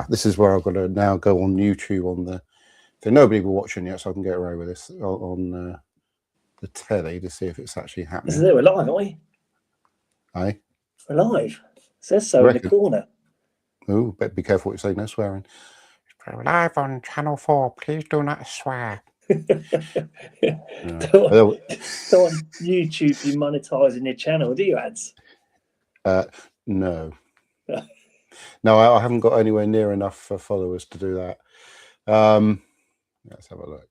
This is where I've got to now go on YouTube on the. There's nobody will watching yet, so I can get away with this on the telly to see if it's actually happening. This is it. We're live, aren't we? Aye. We're live. It says so in the corner. Oh, better be careful what you say. No swearing. We're live on Channel 4. Please do not swear. So on YouTube, you monetizing your channel, do you, ads? No. No, I haven't got anywhere near enough followers to do that. Let's have a look.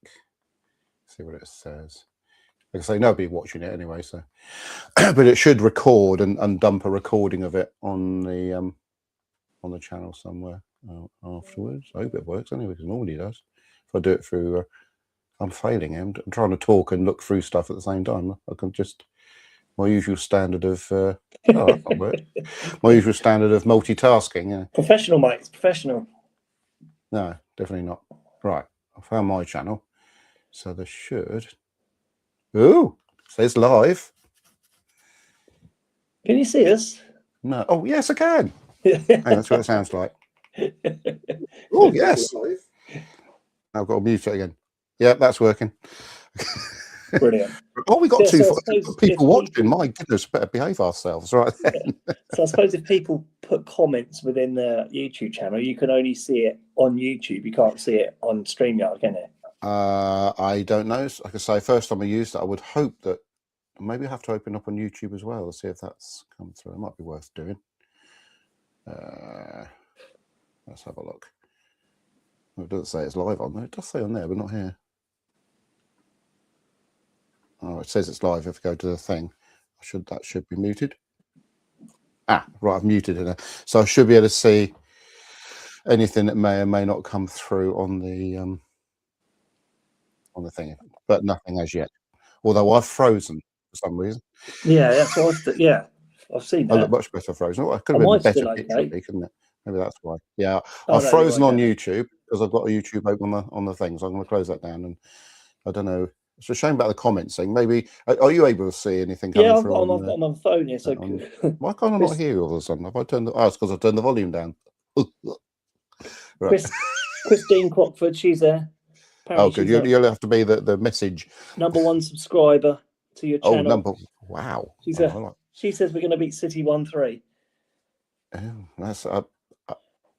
See what it says. Like I say, nobody watching it anyway, so but it should record and dump a recording of it on the channel somewhere afterwards. I hope it works anyway, because it normally does. If I do it through, I'm failing. I'm trying to talk and look through stuff at the same time. I can just my usual standard of my usual standard of multitasking. Yeah. Professional, mate. It's professional. No, definitely not. Right, I found my channel, so there should. Ooh, says live. Can you see us? No. Oh, yes, I can. That's what it sounds like. Oh, yes. I've got to mute it again. Yeah, that's working. Brilliant. Oh, we got two people watching. My goodness, better behave ourselves right then. So I suppose if people put comments within the YouTube channel, you can only see it on YouTube. You can't see it on StreamYard, can you? I don't know. Like I say, first time I used it, I would hope that maybe I have to open up on YouTube as well to see if that's come through. It might be worth doing. Let's have a look. It doesn't say it's live on there. It does say on there, but not here. Oh, it says it's live. If I go to the thing, that should be muted. Right, I've muted it now. So I should be able to see anything that may or may not come through on the thing, but nothing as yet. Although I've frozen for some reason. Yeah, that's what I've seen that. I look much better frozen. It could have been a better picture, couldn't it? Maybe that's why. Yeah, I've frozen on YouTube because I've got a YouTube open on the thing, so I'm going to close that down. And I don't know. It's a shame about the comments thing. Maybe are you able to see anything coming through? I'm on my phone here. So why can't I not hear you all of a sudden? Have I turned it's because I've turned the volume down. Right. Christine Crockford, she's there. Apparently good. You'll have to be the message. #1 subscriber to your channel. Wow. She says we're going to beat City 1-3. That's that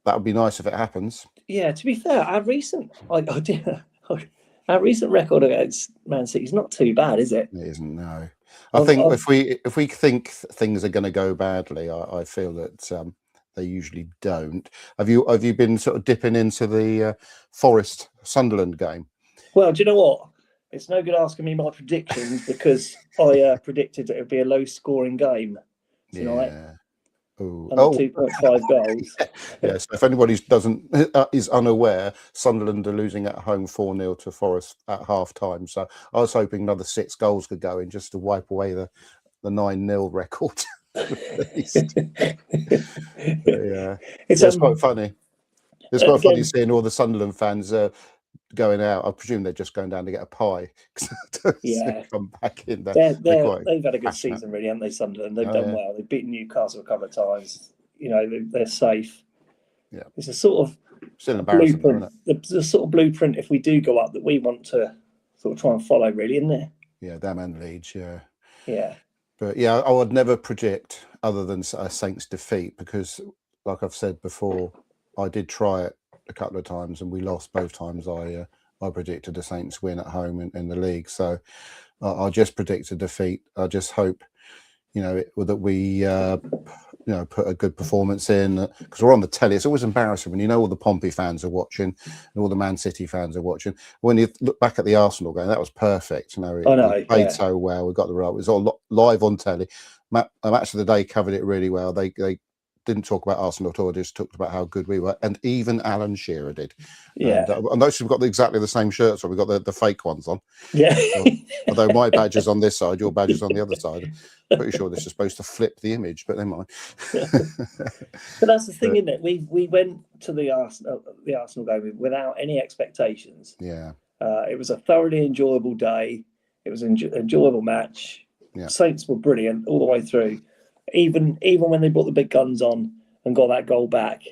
would be nice if it happens. Yeah. To be fair, our recent record against Man City is not too bad, is it? It isn't. No. I think if we think things are going to go badly, I feel that they usually don't. Have you been sort of dipping into the Forest Sunderland game? Well, do you know what? It's no good asking me my predictions because I predicted it would be a low-scoring game tonight. Yeah. 2.5 goals. Yeah. So if anybody is unaware, Sunderland are losing at home 4-0 to Forest at half time. So I was hoping another 6 goals could go in just to wipe away the 9-0 record. Yeah, it's quite funny. It's quite funny seeing all the Sunderland fans going out. I presume they're just going down to get a pie. Yeah, come back in. They've had a good season, really, haven't they? Sunderland. They've done well. They've beaten Newcastle a couple of times. You know, they're safe. Yeah, it's a sort of still embarrassing, blueprint. The sort of blueprint, if we do go up, that we want to sort of try and follow, really, isn't there? Yeah, them and Leeds. Yeah. But yeah, I would never predict other than a Saints defeat because, like I've said before, I did try it a couple of times and we lost both times. I predicted the Saints win at home in the league, so I just predict a defeat. I just hope, that we put a good performance in because we're on the telly. It's always embarrassing when all the Pompey fans are watching and all the Man City fans are watching. When you look back at the Arsenal game, that was perfect. It played so well. We got the result. It was all live on telly. Match of the Day covered it really well. They didn't talk about Arsenal at all, just talked about how good we were, and even Alan Shearer did. Yeah, and I noticed we've got exactly the same shirts on. We've got the fake ones on. Yeah. Although my badge is on this side, your badge is on the other side. I'm pretty sure this is supposed to flip the image, but never mind. But that's the thing, isn't it? We went to the Arsenal game without any expectations. Yeah. It was a thoroughly enjoyable day. It was an enjoyable match. Yeah. Saints were brilliant all the way through. Even when they brought the big guns on and got that goal back.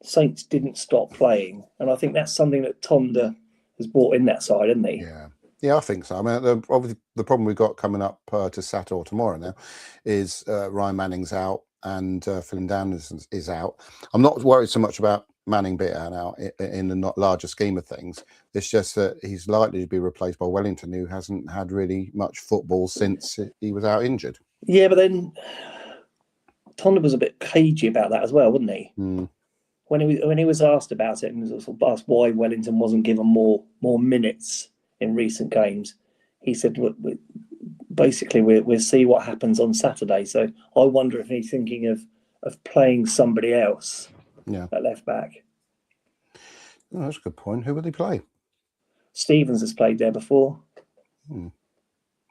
Saints didn't stop playing, and I think that's something that Tonda has brought in that side, hasn't he? Yeah, I think so. I mean, obviously the problem we've got coming up to Saturday or tomorrow now is Ryan Manning's out and Phil Downs is out. I'm not worried so much about Manning being out in the not larger scheme of things. It's just that he's likely to be replaced by Wellington, who hasn't had really much football since he was out injured. Yeah, but then Tonda was a bit cagey about that as well, wasn't he? When he was asked about it and was also asked why Wellington wasn't given more minutes in recent games, he said, basically, we'll see what happens on Saturday. So I wonder if he's thinking of playing somebody else at left back. Oh, that's a good point. Who would he play? Stevens has played there before.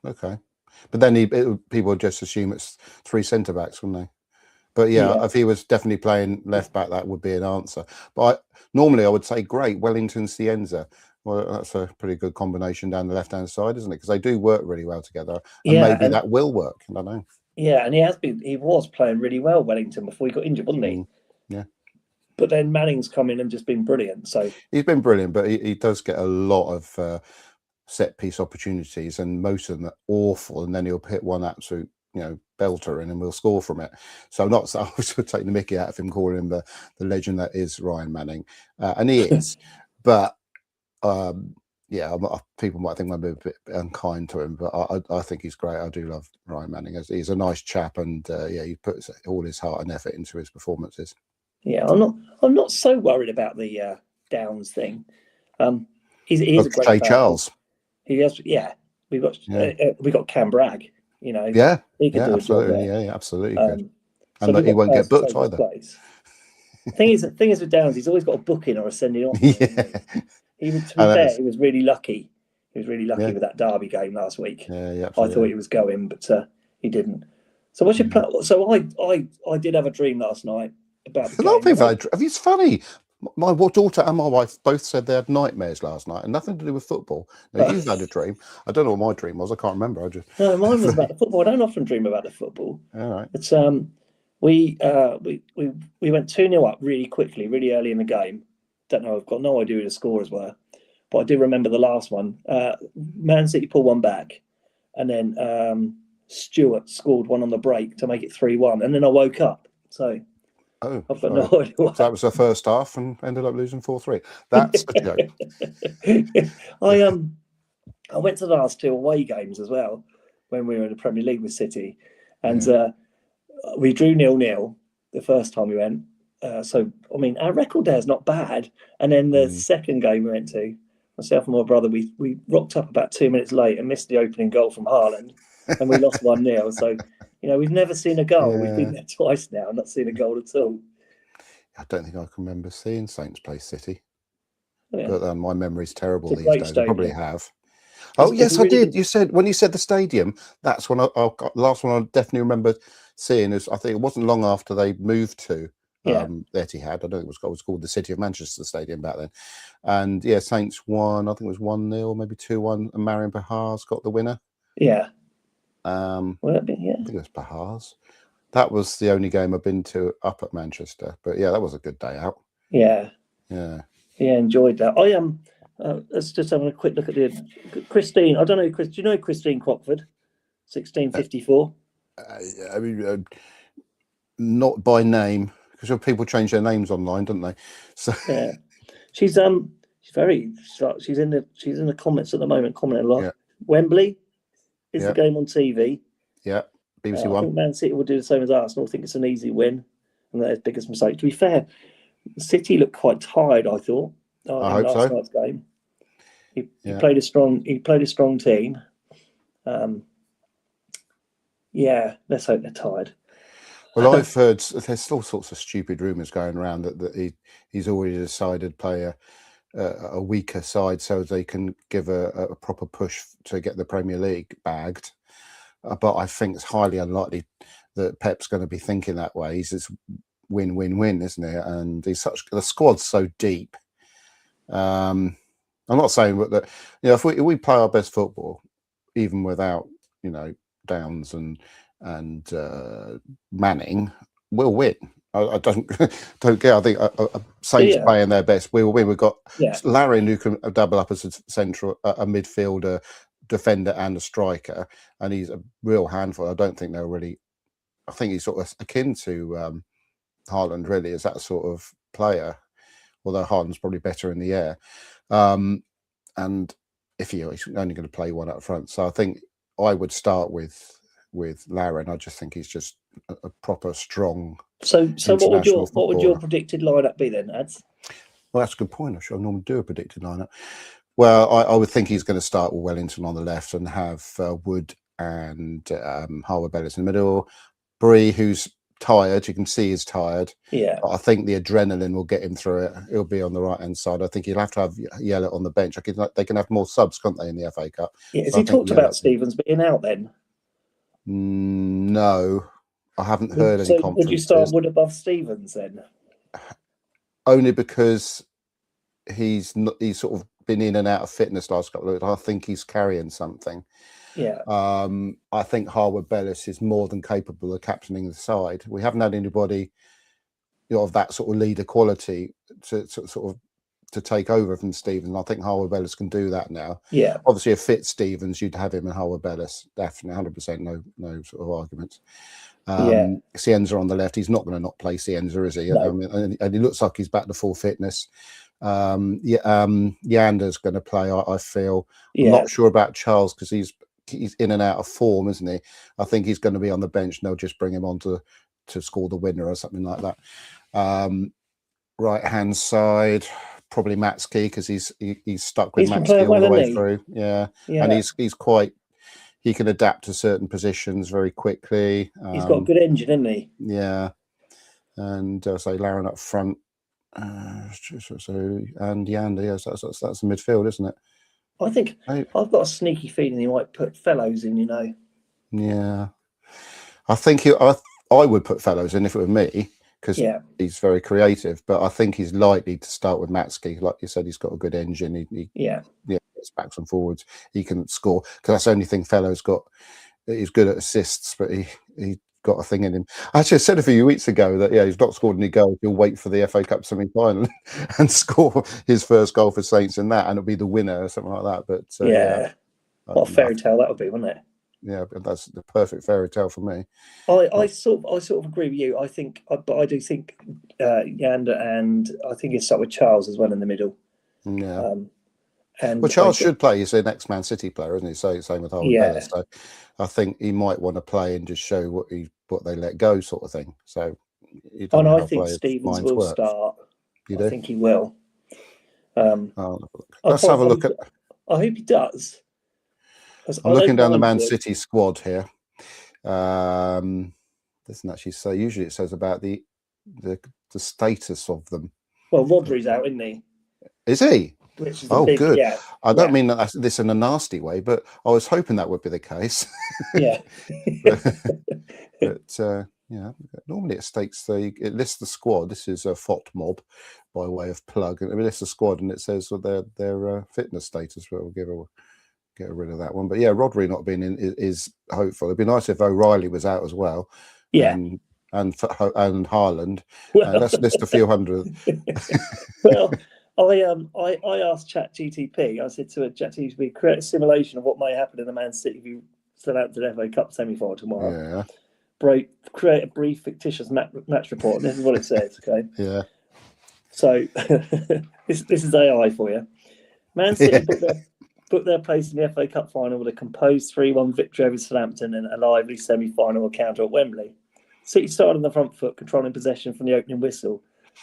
Okay. But then people would just assume it's 3 centre-backs, wouldn't they? But yeah, if he was definitely playing left back, that would be an answer. But normally I would say, great, Wellington, Cienza. Well, that's a pretty good combination down the left-hand side, isn't it? Because they do work really well together. And maybe that will work. I don't know. Yeah, and he was playing really well, Wellington, before he got injured, wasn't he? Yeah. But then Manning's come in and just been brilliant. So he's been brilliant, but he does get a lot of set-piece opportunities, and most of them are awful. And then he'll hit one absolute belter in and we'll score from it. So I was taking the mickey out of him, calling him the legend that is Ryan Manning, and he is. But people might think I'm a bit unkind to him, but I think he's great. I do love Ryan Manning. He's a nice chap, and he puts all his heart and effort into his performances. Yeah, I'm not so worried about the Downs thing. He's a great Jay Charles. He has. Yeah, we got Cam Bragg. He could do absolutely. a job there. Yeah, absolutely good. So and he won't get booked either. Thing is with Downs, he's always got a booking or a sending off. To be fair, he was really lucky. He was really lucky with that Derby game last week. Yeah, I thought he was going, but he didn't. So what's your plan? So I did have a dream last night about the game. A lot of people had. It's funny. My daughter and my wife both said they had nightmares last night, and nothing to do with football. Now, you've had a dream. I don't know what my dream was. I can't remember. No, mine was about the football. I don't often dream about the football. All right. But we went 2-0 up really quickly, really early in the game. Don't know. I've got no idea who the scorers were, but I do remember the last one. Man City pulled one back, and then Stewart scored one on the break to make it 3-1, and then I woke up. So. I've got no idea. So that was the first half and ended up losing 4-3. That's a joke. I went to the last 2 away games as well when we were in the Premier League with City, and we drew 0-0 the first time we went. So I mean, our record there is not bad. And then the second game we went to, myself and my brother, we rocked up about 2 minutes late and missed the opening goal from Haaland, and we lost 1-0. So. We've never seen a goal. Yeah. We've been there twice now, not seen a goal at all. I don't think I can remember seeing Saints play City. But my memory's terrible these days. I probably have. Oh, yes, I did. You said when you said the stadium, that's when I last one I definitely remember seeing is I think it wasn't long after they moved to Etihad. I don't think it was called the City of Manchester Stadium back then. And Saints won. I think it was 1-0, maybe 2-1, and Marion Pahar's got the winner. Yeah. I think it was Pahar's. That was the only game I've been to up at Manchester. But that was a good day out. Yeah. Yeah. Yeah, enjoyed that. I am. Let's just have a quick look at Christine. I don't know, Chris. Do you know Christine Crockford? 1654. I mean, not by name, because people change their names online, don't they? So yeah, she's in the comments at the moment, commenting a lot. Yeah. Wembley. Is the game on TV? Yeah, BBC One. I think Man City will do the same as Arsenal. I think it's an easy win, and that's biggest mistake. To be fair, City looked quite tired. I thought. I hope so. Night's game. He played a strong. He played a strong team. Let's hope they're tired. Well, I've heard there's all sorts of stupid rumours going around that he's already decided to play a weaker side so they can give a proper push to get the Premier League bagged. But I think it's highly unlikely that Pep's going to be thinking that way. He's just win-win-win, isn't it? And the squad's so deep. I'm not saying that if we play our best football, even without Downs and Manning, we'll win. I don't care. I think Saints playing their best, we will win. We've got Larin who can double up as a central, a midfielder, defender, and a striker, and he's a real handful. I don't think they're really. I think he's sort of akin to Haaland, really, as that sort of player. Although Haaland's probably better in the air, and if he's only going to play one up front, so I think I would start with Larin. I just think he's just a proper strong. So what would your predicted lineup be then, Ads? Well, that's a good point. I should normally do a predicted lineup. Well, I would think he's going to start with Wellington on the left and have Wood and Harwood-Bellis in the middle. Bree, who's tired, you can see he's tired. Yeah. But I think the adrenaline will get him through it. He'll be on the right-hand side. I think he'll have to have Yellett on the bench. They can have more subs, can't they, in the FA Cup? Yeah. Has he talked about Stevens being out then? No, I haven't heard any conferences. Would you start Wood above Stevens then? Only because he's sort of been in and out of fitness last couple of weeks. I think he's carrying something. Yeah. I think Harwood-Bellis is more than capable of captaining the side. We haven't had anybody of that sort of leader quality to take over from Stevens. I think Harwood-Bellis can do that now. Yeah. Obviously, if fit Stevens, you'd have him and Harwood-Bellis. Definitely, 100%. No sort of arguments. Cienza on the left. He's not going to not play Cienza, is he? No. I mean, and he looks like he's back to full fitness. Yanda's going to play. I feel. I'm not sure about Charles because he's in and out of form, isn't he? I think he's going to be on the bench and they'll just bring him on to score the winner or something like that. Right hand side, probably Matsky because he's stuck with Matsky all the way through. Yeah. And he's quite. He can adapt to certain positions very quickly. He's got a good engine, hasn't he? Yeah. And say Larin up front. And Yanda, yes, that's the midfield, isn't it? I think I've got a sneaky feeling he might put Fellows in, Yeah. I think I would put Fellows in if it were me, because he's very creative, but I think he's likely to start with Matsky. Like you said, he's got a good engine. He gets backs and forwards. He can score, because that's the only thing Fellows got. He's good at assists, but he got a thing in him. Actually, I said a few weeks ago that he's not scored any goals. He'll wait for the FA Cup semi-final and score his first goal for Saints in that, and it'll be the winner or something like that. But what a fairy tale that would be, wouldn't it? Yeah, that's the perfect fairy tale for me. I sort of agree with you. I do think Yanda, and I think it's start with Charles as well in the middle. Yeah. Well, Charles should play. He's an ex-Man City player, isn't he? So same with Harwood-Bellis. So I think he might want to play and just show what they let go, sort of thing. So, I think Stevens will start. I think he will. Let's have a look at. I hope he does. I'm looking down the Man City squad here. Doesn't actually say. Usually, it says about the status of them. Well, Rodri's out, isn't he? Is he? Good. Yeah. I don't mean this in a nasty way, but I was hoping that would be the case. Yeah. but normally it lists the squad. This is a FOT mob by way of plug, and it lists the squad and it says their fitness status. But we'll get rid of that one. But Rodri not being in is hopeful. It'd be nice if O'Reilly was out as well. Yeah. And Haaland. Let's list a few hundred. Well. I asked ChatGTP. I said to ChatGTP, create a simulation of what may happen in the Man City v Southampton FA Cup semi-final tomorrow. Yeah. Create a brief fictitious match report. And this is what it says. Okay. Yeah. So this is AI for you. Man City put their place in the FA Cup final with a composed 3-1 victory over Southampton and a lively semi-final encounter at Wembley. City started on the front foot, controlling possession from the opening whistle.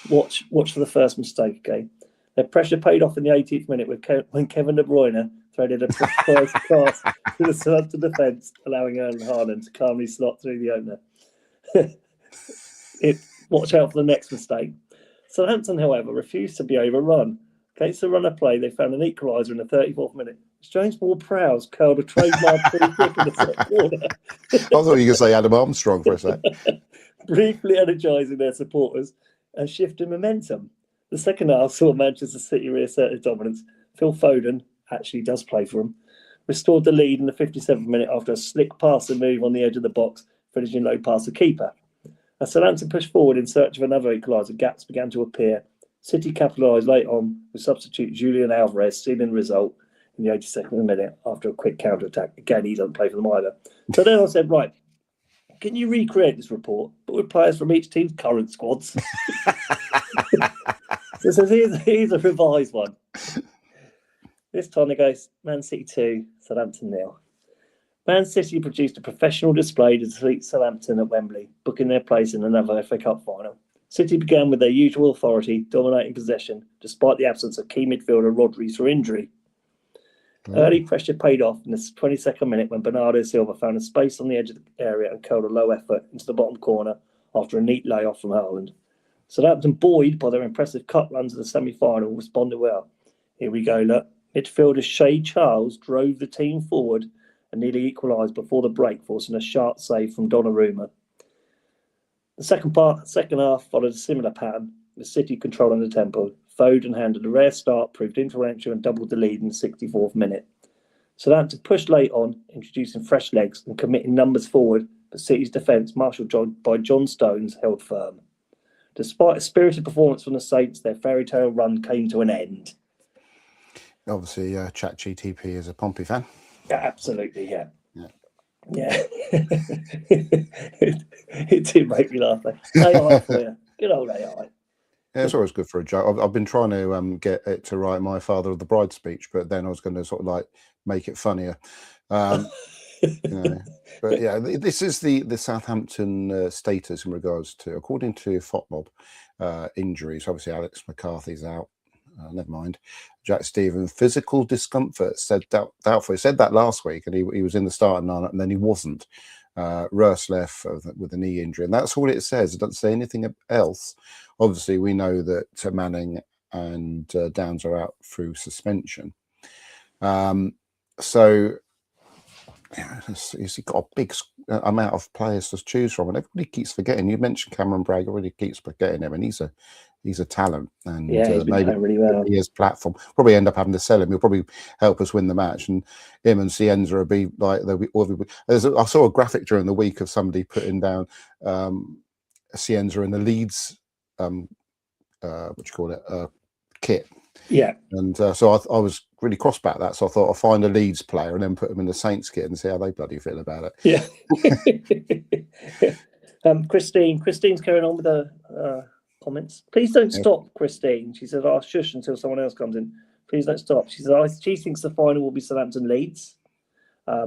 Watch for the first mistake. Okay. Their pressure paid off in the 18th minute when Kevin De Bruyne threaded a first pass to the Southampton defence, allowing Erling Haaland to calmly slot through the opener. Watch out for the next mistake. Southampton, however, refused to be overrun. Against the run of play, they found an equaliser in the 34th minute. James Ward-Prowse curled a trademark free kick in the top corner. I thought you were going to say Adam Armstrong for a sec. Briefly energising their supporters and shifting momentum. The second half saw Manchester City reasserted dominance. Phil Foden actually does play for them. Restored the lead in the 57th minute after a slick passing move on the edge of the box, finishing low past the keeper. As Southampton pushed forward in search of another equaliser, gaps began to appear. City capitalised late on with substitute Julian Alvarez sealing the result in the 82nd minute after a quick counter-attack. Again, he doesn't play for them either. So then I said, right, can you recreate this report, but with players from each team's current squads? So here's a revised one. This time it goes Man City 2, Southampton 0. Man City produced a professional display to defeat Southampton at Wembley, booking their place in another FA Cup final. City began with their usual authority, dominating possession, despite the absence of key midfielder Rodri through injury. Early pressure paid off in the 22nd minute when Bernardo Silva found a space on the edge of the area and curled a low effort into the bottom corner after a neat layoff from Haaland. Southampton, buoyed by their impressive cup runs to the semi-final, responded well. Here we go, look. Midfielder Shay Charles drove the team forward and nearly equalised before the break, forcing a sharp save from Donnarumma. The second half followed a similar pattern, with City controlling the tempo. Foden handled a rare start, proved influential and doubled the lead in the 64th minute. Southampton pushed late on, introducing fresh legs and committing numbers forward, but City's defence, marshalled by John Stones, held firm. Despite a spirited performance from the Saints, their fairy tale run came to an end. Obviously, ChatGTP is a Pompey fan. Yeah, absolutely, yeah. It did make me laugh. AI for you. Good old AI. Yeah, it's always good for a joke. I've been trying to get it to write my Father of the Bride speech, but then I was going to sort of like make it funnier. But yeah, this is the Southampton status in regards to, according to FOTMob, injuries. Obviously, Alex McCarthy's out. Never mind. Jack Stephen, physical discomfort, said doubtful. He said that last week, and he was in the starting lineup, and then he wasn't. Russ left with a knee injury, and that's all it says. It doesn't say anything else. Obviously, we know that Manning and Downs are out through suspension. So he's got a big amount of players to choose from, and everybody keeps forgetting. You mentioned Cameron Bragg, everybody keeps forgetting him, and he's a talent, and he's been maybe playing really well. He has platform. Probably end up having to sell him. He'll probably help us win the match, and him and Cienza will be like I saw a graphic during the week of somebody putting down Cienza in the Leeds kit. Yeah, and so I was really cross about that. So I thought I'll find a Leeds player and then put them in the Saints kit and see how they bloody feel about it. Yeah. Christine's carrying on with her comments. Please don't stop, Christine. She said, "I'll shush until someone else comes in. Please don't stop." She said, she thinks the final will be Southampton Leeds. I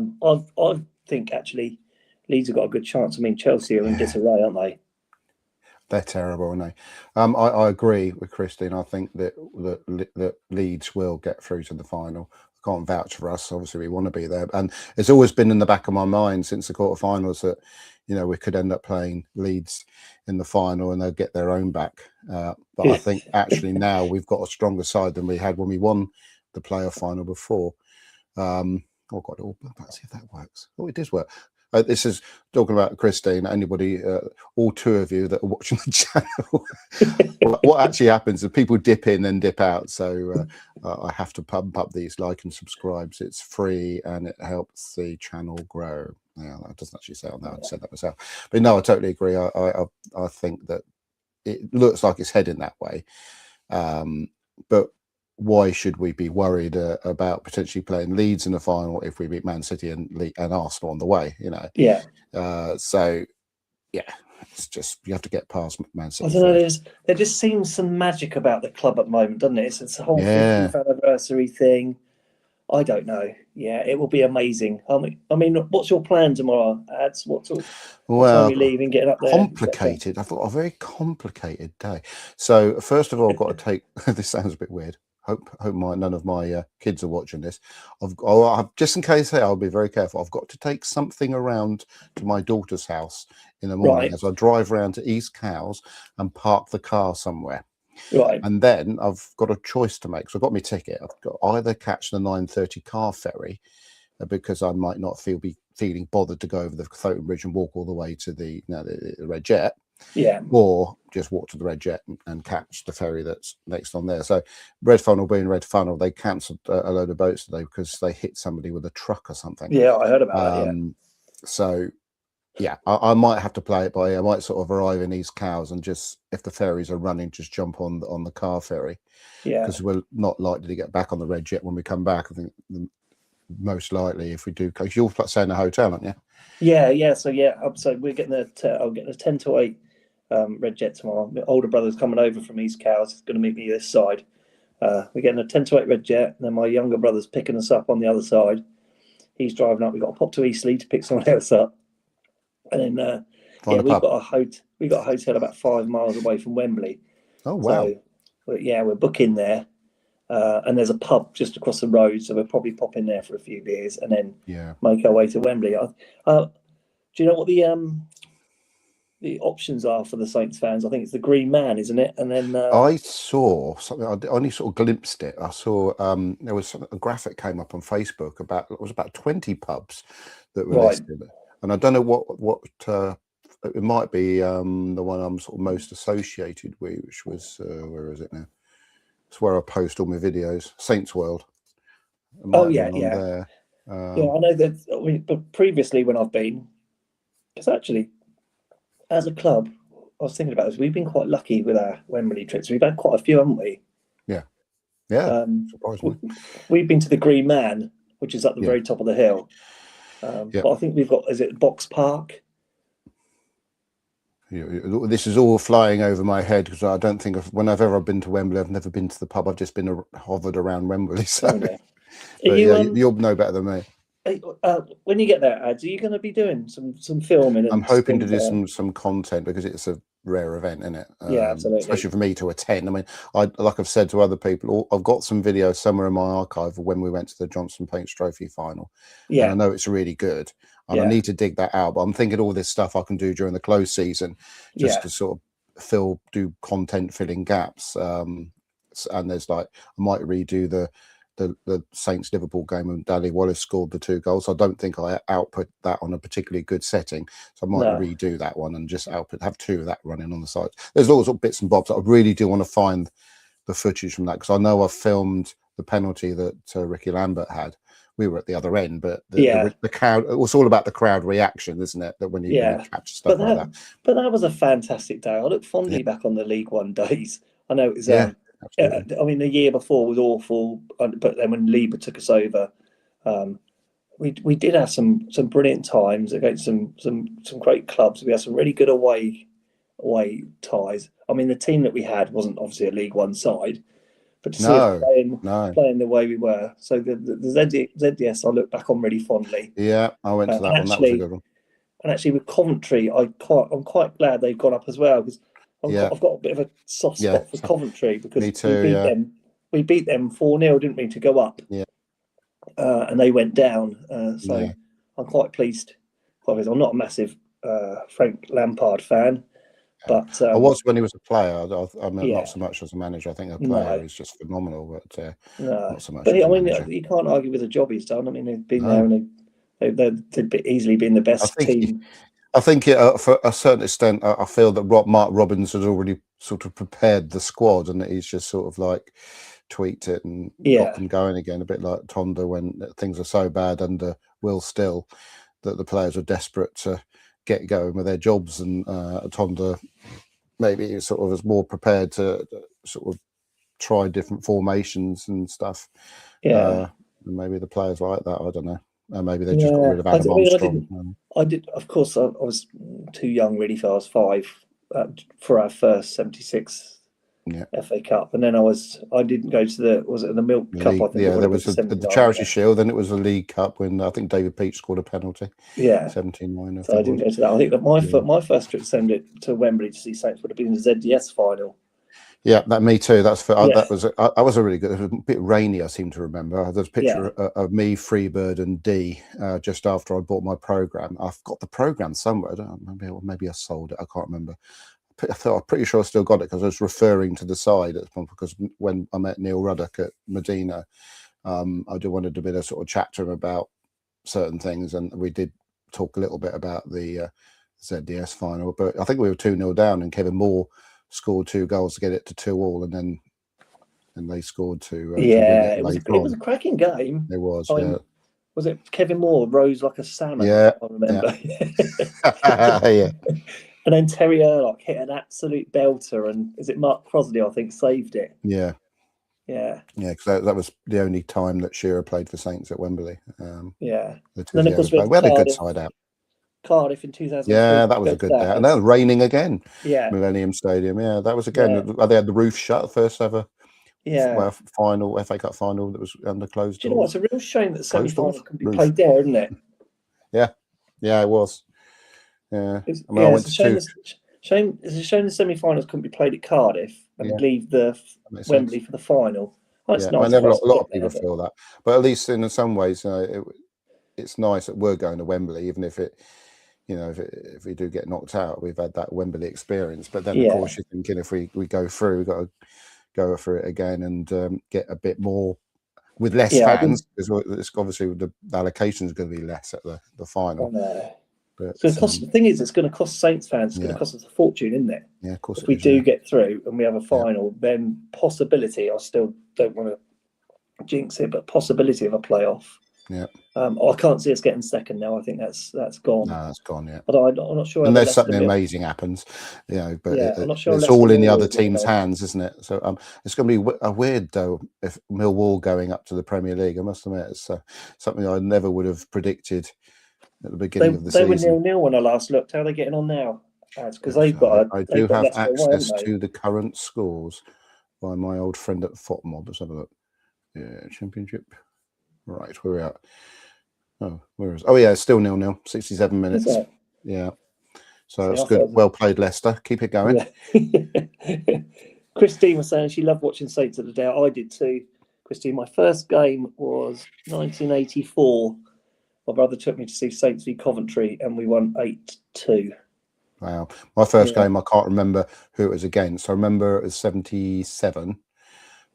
think actually Leeds have got a good chance. I mean, Chelsea are in disarray, aren't they? They're terrible, aren't they? I agree with Christine. I think that Leeds will get through to the final. I can't vouch for us. Obviously, we want to be there. And it's always been in the back of my mind since the quarterfinals that, we could end up playing Leeds in the final and they'll get their own back. But I think actually now we've got a stronger side than we had when we won the playoff final before. Oh, God, let's see if that works. Oh, it does work. This is talking about Christine. Anybody, all two of you that are watching the channel, what actually happens is people dip in and dip out. So I have to pump up these like and subscribes. It's free and it helps the channel grow. Yeah, that doesn't actually say on that. I said that myself. But no, I totally agree. I think that it looks like it's heading that way. But why should we be worried about potentially playing Leeds in the final if we beat Man City and Arsenal on the way? Yeah. So yeah, it's just you have to get past Man City. I don't know. There just seems some magic about the club at the moment, doesn't it? It's a whole 50th anniversary thing. I don't know. Yeah, it will be amazing. I mean, what's your plan tomorrow, Ads? What time are you leaving? Getting up there? Complicated. I've got a very complicated day. So first of all, I've got to take. This sounds a bit weird. Hope none of my kids are watching this. I've just in case I'll be very careful. I've got to take something around to my daughter's house in the morning as I drive around to East Cowes and park the car somewhere. Right. And then I've got a choice to make. So I've got my ticket. I've got either catch the 9:30 car ferry because I might not be feeling bothered to go over the Thoton Bridge and walk all the way to the Red Jet. Yeah. Or just walk to the Red Jet and catch the ferry that's next on there. So Red Funnel being Red Funnel, they cancelled a load of boats today because they hit somebody with a truck or something. Yeah, I heard about that. Yeah. So Yeah, I might have to play it by ear. I might sort of arrive in East Cowes and just, if the ferries are running, just jump on the car ferry, Yeah, because we're not likely to get back on the Red Jet when we come back. I think most likely, if we do, because you'll stay in a hotel, aren't you? yeah. So we're getting I'm getting a 10 to 8 Red Jet tomorrow. My older brother's coming over from East Cowes. He's going to meet me this side. We're getting a 10 to 8 Red Jet, and then my younger brother's picking us up on the other side. He's driving up. We've got to pop to Eastleigh to pick someone else up, and then Find a we've pub. got a hotel about 5 miles away from Wembley. Oh wow! So we're booking there, and there's a pub just across the road. So we'll probably pop in there for a few beers, and then make our way to Wembley. Do you know what the options are for the Saints fans? I think it's the Green Man, isn't it? And then I saw something. I only sort of glimpsed it. I saw there was a graphic came up on Facebook about, it was about 20 pubs that were listed, and I don't know what it might be. The one I'm sort of most associated with, which was where is it now? It's where I post all my videos. Saints World. It might have been on there. Yeah, I know that. But previously, when I've been, because actually, as a club, I was thinking about this. We've been quite lucky with our Wembley trips. We've had quite a few, haven't we? Yeah. Surprisingly, we've been to the Green Man, which is at the very top of the hill. But I think we've got, is it Box Park? This is all flying over my head, because I don't think when I've ever been to Wembley, I've never been to the pub. I've just been hovered around Wembley. So, you'll know better than me. When you get there, Ads, are you going to be doing some filming? I'm hoping to do some content, because it's a rare event, isn't it? Yeah, absolutely. Especially for me to attend. I mean, like I've said to other people, I've got some videos somewhere in my archive of when we went to the Johnson Paints Trophy final. Yeah, and I know it's really good, and I need to dig that out. But I'm thinking all this stuff I can do during the close season, just to sort of do content filling gaps. And there's I might redo the Saints Liverpool game, and Dally Wallace scored the 2 goals. I don't think I output that on a particularly good setting, so I might redo that one and just have 2 of that running on the side. There's lots of bits and bobs. I really do want to find the footage from that, because I know I filmed the penalty that Ricky Lambert had. We were at the other end, but the crowd, it was all about the crowd reaction, isn't it? That when you capture stuff like that. But that was a fantastic day. I look fondly back on the League One days. I know it was I mean, the year before was awful, but then when Lieber took us over, we did have some brilliant times against some great clubs. We had some really good away ties. I mean, the team that we had wasn't obviously a League One side, but to see us playing the way we were. So the ZDS I look back on really fondly. Yeah, I went to that one. That was a good one. And actually, with Coventry, I'm quite glad they've gone up as well, because I've got a bit of a soft spot for Coventry, because we beat them 4-0, didn't we, to go up? Yeah. And they went down. So I'm quite pleased. I'm not a massive Frank Lampard fan, but I was when he was a player. I'm not so much as a manager. I think a player is just phenomenal, but not so much. But I mean, you can't argue with the job he's done. I mean, they've been there, and they've easily been the best team. I think for a certain extent, I feel that Mark Robbins has already sort of prepared the squad, and that he's just sort of like tweaked it and got them going again, a bit like Tonda when things are so bad under Will Still that the players are desperate to get going with their jobs, and Tonda maybe sort of is more prepared to sort of try different formations and stuff. Maybe the players like that. I don't know. Maybe they just got rid of Adam Armstrong. I did. Of course, I was too young really. I was 5 for our first 76 FA Cup, and then I didn't go to the Milk Cup. I think there was the Charity Shield, then it was the League Cup when I think David Peach scored a penalty. 17-9. So I didn't go to that. I think that my first trip to Wembley to see Saints would have been the ZDS final. Yeah, me too. That was a really good. It was a bit rainy, I seem to remember. There's a picture of me, Freebird, and D just after I bought my program. I've got the program somewhere. I don't know, maybe I sold it. I can't remember. I'm pretty sure I still got it, because I was referring to the side at the point, because when I met Neil Ruddock at Medina, I wanted to do a sort of chat to him about certain things, and we did talk a little bit about the ZDS final. But I think we were 2-0 down, and Kevin Moore scored 2 goals to get it to 2-2, and then they scored 2. It was a cracking game. It was. Was it Kevin Moore rose like a salmon? Yeah, I remember. yeah, And then Terry Erlock hit an absolute belter, and is it Mark Crossley? I think saved it. yeah. Yeah, Because that was the only time that Shearer played for Saints at Wembley. yeah. The Then of course we had a good side out. Cardiff in 2003. Yeah, that was a good day. And that was raining again. Yeah, Millennium Stadium. Yeah, that was again. Yeah. They had the roof shut, first ever Yeah. final FA Cup final that was under closed Do you know what? doors. It's a real shame that the Closed semi-final doors? couldn't be Roof. played there, isn't it? Yeah, it was. Yeah, It's, I mean, I went it's a to shame. two. It's a shame the semi-finals couldn't be played at Cardiff and Yeah, leave the that makes Wembley sense. for the final. Oh, it's Yeah, nice. I know for us a to lot of get there, people but- feel that, but at least in some ways, it's nice that we're going to Wembley, even if it, if we do get knocked out, we've had that Wembley experience. But then, of Yeah. course, you're thinking if we go through, we've got to go through it again and get a bit more with less Yeah, I fans, because it's obviously the allocation is going to be less at the final. But It's going to cost. The thing is, it's going to cost Saints fans. It's going Yeah. to cost us a fortune, isn't it? yeah, of course, If we is, do yeah. get through and we have a final, then possibility. I still don't want to jinx it, but possibility of a playoff. Yeah. I can't see us getting second now. I think that's gone. No, that's gone. Yeah. But I'm not sure. Unless something amazing happens, but Yeah, I'm not sure it's Leicester all in the Millwall other will team's go. hands, isn't it? So it's going to be a weird though if Millwall going up to the Premier League. I must admit, it's something I never would have predicted at the beginning of the They season. were 0-0 when I last looked. How are they getting on now? Because they've got. I do have Leicester away, access haven't they? to the current scores by my old friend at FOTMob. Let's have a look. Yeah, Championship. Right, where are we at? Oh, where is? Oh yeah, it's still 0-0. 67 minutes. Is it? Yeah. So See, it's good. Well played, Leicester. Keep it going. Yeah. Christine was saying she loved watching Saints of the Day. I did too. Christine, my first game was 1984. My brother took me to see Saints v Coventry, and we won 8-2. Wow. My first game, I can't remember who it was against. I remember it was 77.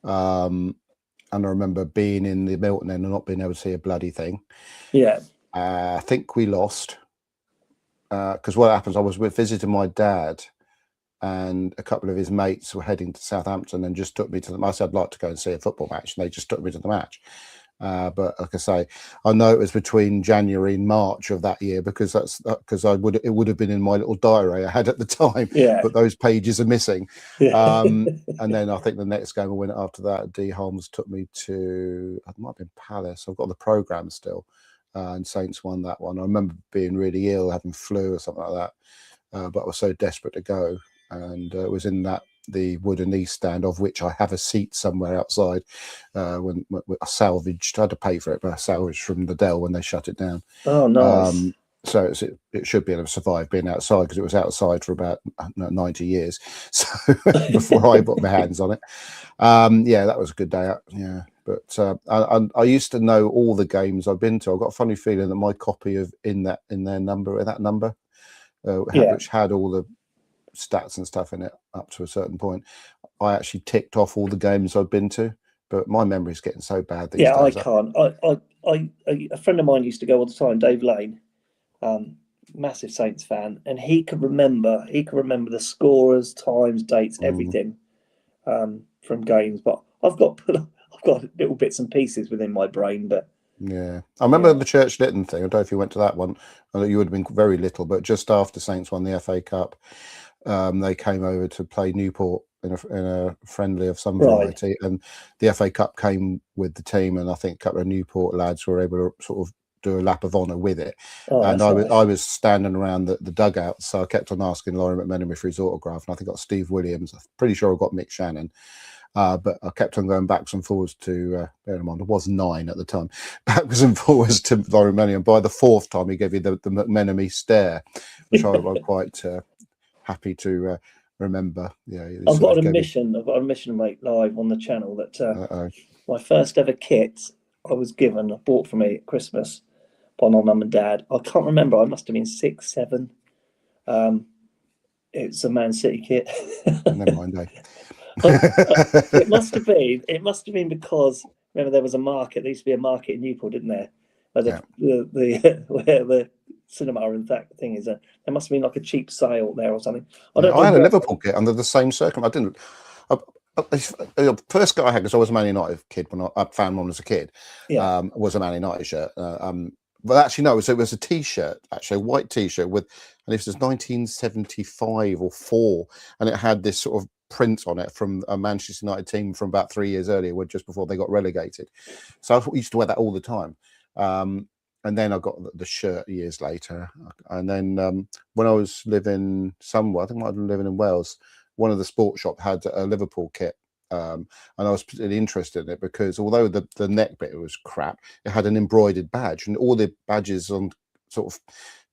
And I remember being in the Milton End and not being able to see a bloody thing. Yeah. I think we lost. Because what happens, I was visiting my dad, and a couple of his mates were heading to Southampton and just took me to them. I said, I'd like to go and see a football match. And they just took me to the match. But like I say, I know it was between January and March of that year, because it would have been in my little diary I had at the time. Yeah. But those pages are missing. Yeah. And then I think the next game I went after that, D Holmes took me to, it might have been Palace. I've got the programme still. And Saints won that one. I remember being really ill, having flu or something like that. But I was so desperate to go. And it was in the wooden knee stand, of which I have a seat somewhere outside. When I salvaged, I had to pay for it, but I salvaged from the Dell when they shut it down. Oh, nice. So it should be able to survive being outside, because it was outside for about 90 years. So before I put my hands on it. Yeah, that was a good day out. Yeah. But I used to know all the games I've been to. I've got a funny feeling that my copy of that number, which had all the stats and stuff in it up to a certain point, I actually ticked off all the games I've been to. But my memory's getting so bad these days. I can't. A friend of mine used to go all the time, Dave Lane, massive Saints fan, and he could remember the scorers, times, dates, everything from games. But I've got little bits and pieces within my brain. But yeah, I remember the Church Lytton thing. I don't know if you went to that one. I know you would have been very little, but just after Saints won the FA Cup, they came over to play Newport in a friendly of some variety, and the FA Cup came with the team, and I think a couple of Newport lads were able to sort of do a lap of honour with it. And I was standing around the dugout, so I kept on asking Laurie McMenemy for his autograph, and I think I got Steve Williams. I'm pretty sure I got Mick Shannon. But I kept on going backwards and forwards to, bear in mind, I was 9 at the time, backwards and forwards to Laurie McMenemy. And by the 4th time, he gave me the McMenemy stare, which I'm quite happy to remember. Yeah, I've got an admission, mate, live on the channel that my first ever kit I bought for me at Christmas by my mum and dad. I can't remember. I must have been 6, 7. It's a Man City kit. Never mind, eh? It must have been because, remember, there was a market. There used to be a market in Newport, didn't there? Where where the cinema and that thing is. There must have been like a cheap sale there or something. I had a Liverpool kit under the same circumstance. The first guy I had, because I was a Man United kid when I found one as a kid, Yeah. was a Man United shirt. But actually, no, it was a T-shirt, actually, a white T-shirt with, and this was 1975 or 4, and it had this sort of print on it from a Manchester United team from about 3 years earlier, just before they got relegated. So I used to wear that all the time. And then I got the shirt years later. And then when I was living somewhere, I think I might have been living in Wales, one of the sports shop had a Liverpool kit. And I was particularly interested in it because although the neck bit was crap, it had an embroidered badge, and all the badges on sort of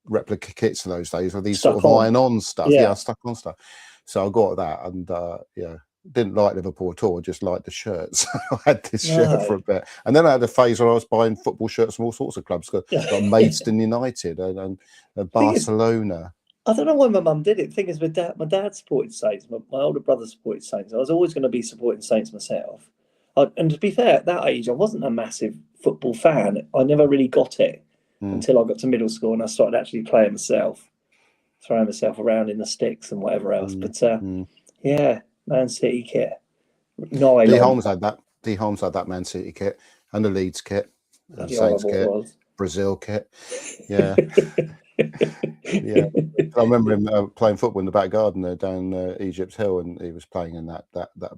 replica kits in those days were these Stuck sort of on. iron-on stuff. Yeah. Yeah, stuck on stuff. So I got that, and yeah, didn't like Liverpool at all. Just liked the shirts. I had this shirt for a bit, and then I had a phase where I was buying football shirts from all sorts of clubs. Got Maidstone United and Barcelona. I don't know why my mum did it. The thing is, my dad supported Saints. My older brother supported Saints. I was always going to be supporting Saints myself. And to be fair, at that age, I wasn't a massive football fan. I never really got it until I got to middle school and I started actually playing myself, throwing myself around in the sticks and whatever else. But yeah, Man City kit. Nylon. D Holmes had that. D Holmes had that Man City kit and the Leeds kit, and Saints kit, Brazil kit. Yeah. Yeah, I remember him playing football in the back garden there down Egypt Hill, and he was playing in that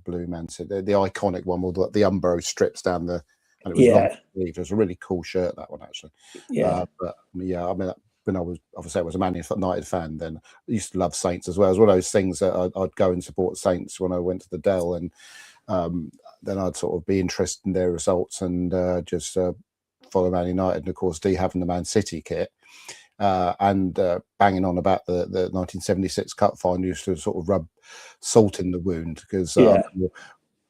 blue Man City, the iconic one with the Umbro strips down the, and it was long sleeve. It was a really cool shirt, that one, actually. Yeah, but yeah, I mean, when I was a Man United fan, then I used to love Saints as well. It was one of those things that I'd go and support Saints when I went to the Dell, and then I'd sort of be interested in their results and just follow Man United, and of course, D having the Man City kit. And banging on about the 1976 Cup final used to sort of rub salt in the wound, because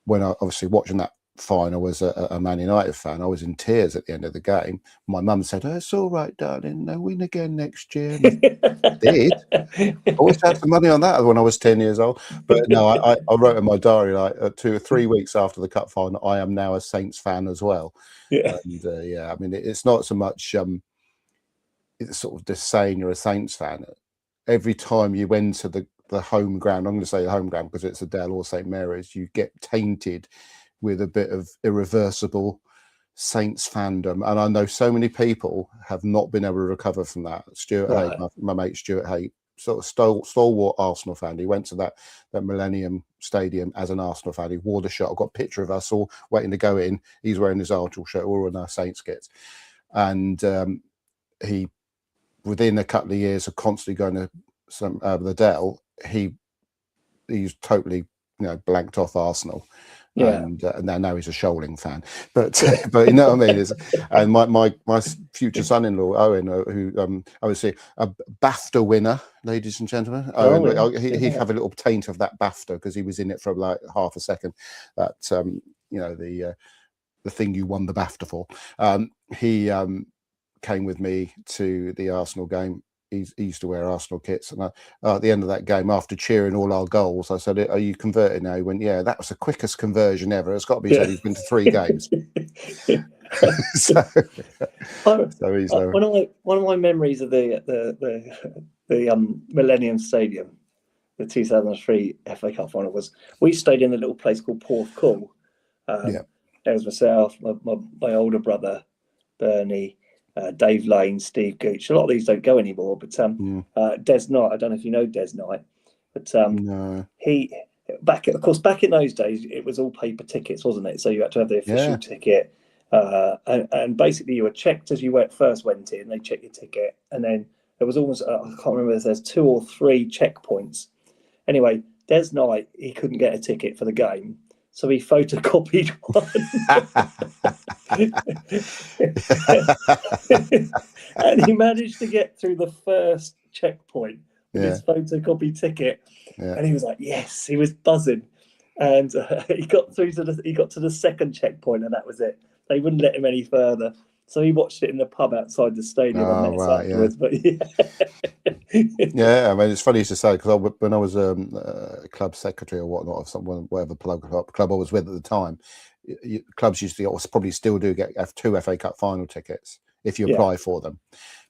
when I obviously watching that final as a Man United fan, I was in tears at the end of the game. My mum said, "Oh, it's all right, darling, they'll win again next year." I did. I always had some money on that when I was 10 years old. But no, I wrote in my diary, like 2 or 3 weeks after the Cup final, I am now a Saints fan as well. Yeah. And yeah, I mean, it's not so much it's sort of just saying you're a Saints fan. Every time you enter the home ground, I'm going to say the home ground because it's Adele or St Mary's, you get tainted with a bit of irreversible Saints fandom. And I know so many people have not been able to recover from that. Stuart Haight, my mate Stuart Haight, sort of stalwart Arsenal fan. He went to that Millennium Stadium as an Arsenal fan. He wore the shirt. I've got a picture of us all waiting to go in. He's wearing his Arsenal shirt, all in our Saints kits. And he, within a couple of years of constantly going to the Dell, he's totally blanked off Arsenal. And now he's a Shoaling fan, but you know what I mean. And my future son-in-law Owen, who obviously a BAFTA winner, ladies and gentlemen. Owen, he'd have a little taint of that BAFTA because he was in it for like half a second. That the thing you won the BAFTA for. He came with me to the Arsenal game. He used to wear Arsenal kits, and at the end of that game, after cheering all our goals, I said, "Are you converted now?" He went, "Yeah, that was the quickest conversion ever." It's got to be said. He's been to 3 games. so he's one of my memories of the Millennium Stadium, the 2003 FA Cup final, was we stayed in a little place called Porthcawl. There was myself, my older brother Bernie, Dave Lane, Steve Gooch. A lot of these don't go anymore, but Des Knight, I don't know if you know Des Knight, but no. He back in those days it was all paper tickets, wasn't it? So you had to have the official ticket, and basically you were checked as you first went in. They checked your ticket, and then there was almost I can't remember if there's 2 or 3 checkpoints. Anyway, Des Knight, he couldn't get a ticket for the game, so he photocopied one. And he managed to get through the first checkpoint with his photocopy ticket, and he was like, "Yes!" He was buzzing, and he got through to the second checkpoint, and that was it. They wouldn't let him any further, so he watched it in the pub outside the stadium and met us afterwards. But yeah, I mean, it's funny to say because when I was a club secretary or whatnot of someone, whatever club I was with at the time, clubs used to probably still do get 2 FA Cup final tickets if you apply for them.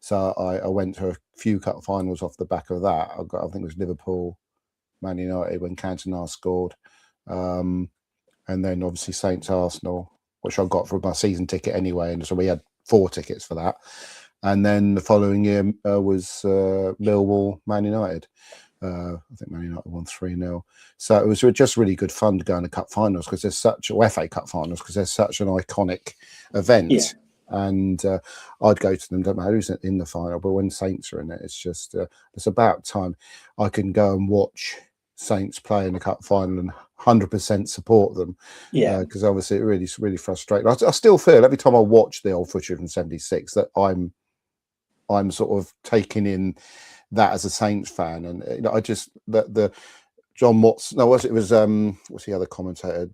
So I went to a few cup finals off the back of that. I think it was Liverpool, Man United when Cantona scored, and then obviously Saints Arsenal, which I got for my season ticket anyway, and so we had 4 tickets for that. And then the following year was Millwall Man United. I think Man United won 3-0. So it was just really good fun to go in the cup finals because there's or FA Cup finals because there's such an iconic event. Yeah. And I'd go to them, don't matter who's in the final, but when Saints are in it, it's just, it's about time I can go and watch Saints play in the cup final and 100% support them. Yeah. Because obviously it really frustrating. I still feel every time I watch the old footage from '76 that I'm sort of taking in that as a Saints fan, and I just the John Watts. No, it was what's the other commentator?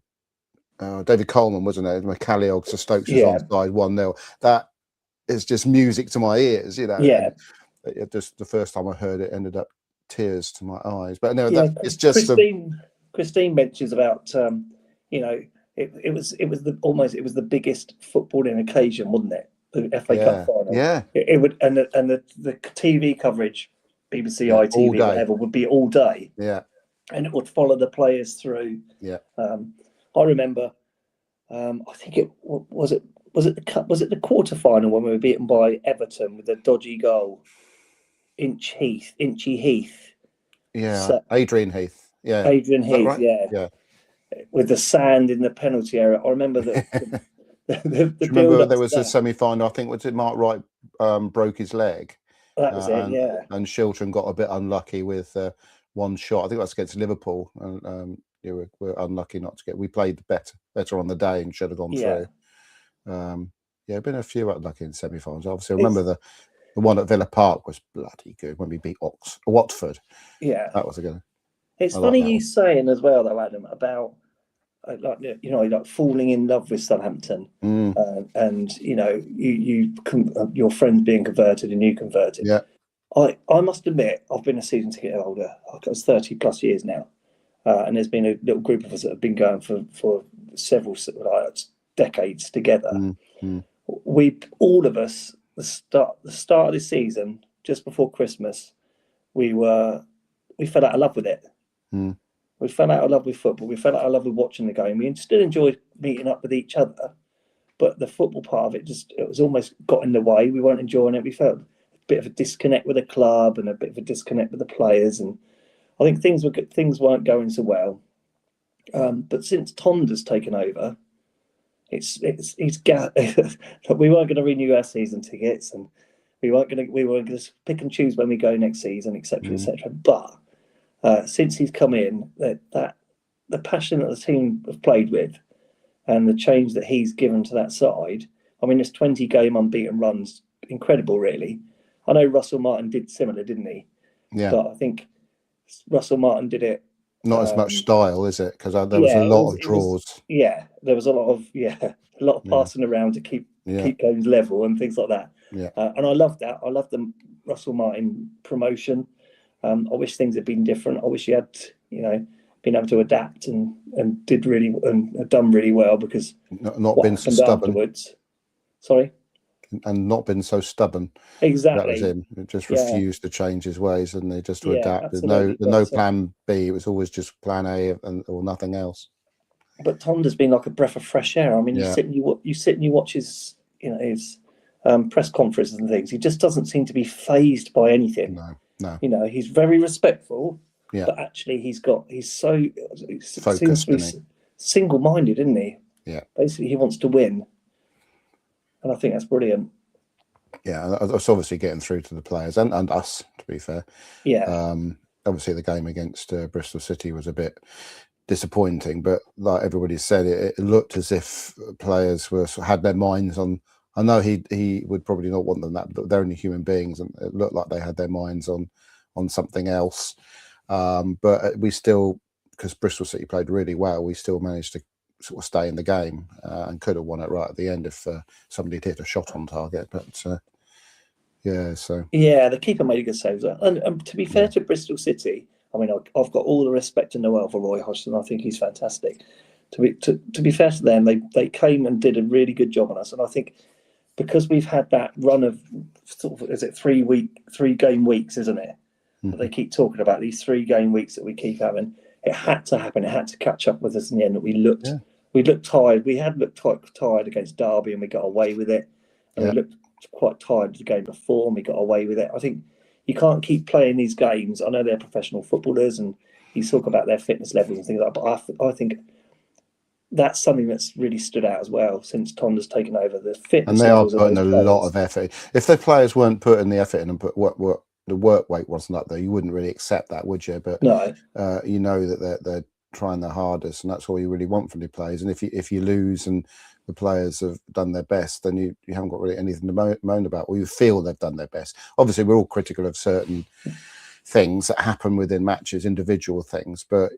David Coleman, wasn't it? McCalliog to Stokes' onside 1-0. That is just music to my ears, Yeah. And just the first time I heard it, ended up tears to my eyes. But no, it's just Christine mentions about it was the biggest footballing occasion, wasn't it? The FA Cup final. Yeah. It would, and the TV coverage, BBC, ITV, whatever, would be all day. Yeah. And it would follow the players through. Yeah. I remember. I think it was the quarter final when we were beaten by Everton with a dodgy goal. Inchy Heath. Yeah. So, Adrian Heath. Yeah. Adrian Heath. Right? Yeah. With the sand in the penalty area. I remember that. Remember there was a semi-final. I think was it Mark Wright broke his leg. That was it. Yeah. And Shilton got a bit unlucky with one shot. I think that's against Liverpool. And we're unlucky not to get. We played better on the day and should have gone through. Been a few unlucky in semi-finals. Obviously, I remember the one at Villa Park was bloody good when we beat Watford. Yeah, that was a good. It's funny you saying as well, though, Adam, about like falling in love with Southampton, and your friends being converted and you converted. Yeah, I must admit, I've been a season ticket holder. I was 30+ years now, and there's been a little group of us that have been going for several decades together. We all of us, the start of this season, just before Christmas, we fell out of love with it. We fell out of love with football. We fell out of love with watching the game. We still enjoyed meeting up with each other, but the football part of it was almost got in the way. We weren't enjoying it. We felt a bit of a disconnect with the club and a bit of a disconnect with the players. And I think things weren't going so well. But since Tonda's taken over, we weren't going to renew our season tickets, and we weren't going to pick and choose when we go next season, etc., etc. But since he's come in, that the passion that the team have played with, and the change that he's given to that side. I mean, this 20-game unbeaten run's incredible, really. I know Russell Martin did similar, didn't he? Yeah. But I think Russell Martin did it. Not as much style, is it? Because there was a lot of draws. There was a lot of passing around to keep games level and things like that. Yeah. And I love that. I love the Russell Martin promotion. I wish things had been different. I wish he had, been able to adapt and did really and done really well, because not been so stubborn. Afterwards. Sorry. And not been so stubborn. Exactly. That was him. He just refused to change his ways, and they just to adapt. There's absolutely. no plan B. It was always just plan A or nothing else. But Tonda's been like a breath of fresh air. I mean, you sit and you watch his his press conferences and things. He just doesn't seem to be phased by anything. No. He's very respectful. Yeah. But actually, he's so focused, seems to be single-minded, isn't he? Yeah. Basically, he wants to win. And I think that's brilliant. Yeah, that's obviously getting through to the players and us, to be fair. Yeah. Obviously, the game against Bristol City was a bit disappointing, but like everybody said, it looked as if players had their minds on. I know he would probably not want them that, but they're only human beings, and it looked like they had their minds on something else. But we still, because Bristol City played really well, we still managed to sort of stay in the game and could have won it right at the end if somebody had hit a shot on target. But the keeper made a good save. And to be fair to Bristol City, I mean, I've got all the respect in the world for Roy Hodgson. I think he's fantastic. To be fair to them, they came and did a really good job on us. And I think because we've had that run of sort of, is it 3 game weeks, isn't it? That they keep talking about, these 3 game weeks that we keep having. it had to happen. It had to catch up with us in the end. We looked tired. We had looked tired against Derby, and we got away with it. And we looked quite tired the game before, and we got away with it. I think you can't keep playing these games. I know they're professional footballers, and you talk about their fitness levels and things like that. But I think that's something that's really stood out as well since Tom has taken over. The fitness and they are levels of putting those a players. lot of effort. If the players weren't putting the effort in and put what the work weight wasn't up there, you wouldn't really accept that, would you? But No, you know that they're trying their hardest, and that's all you really want from the players. And if you lose and the players have done their best, then you haven't got really anything to moan about, or you feel they've done their best. Obviously, we're all critical of certain things that happen within matches, individual things, but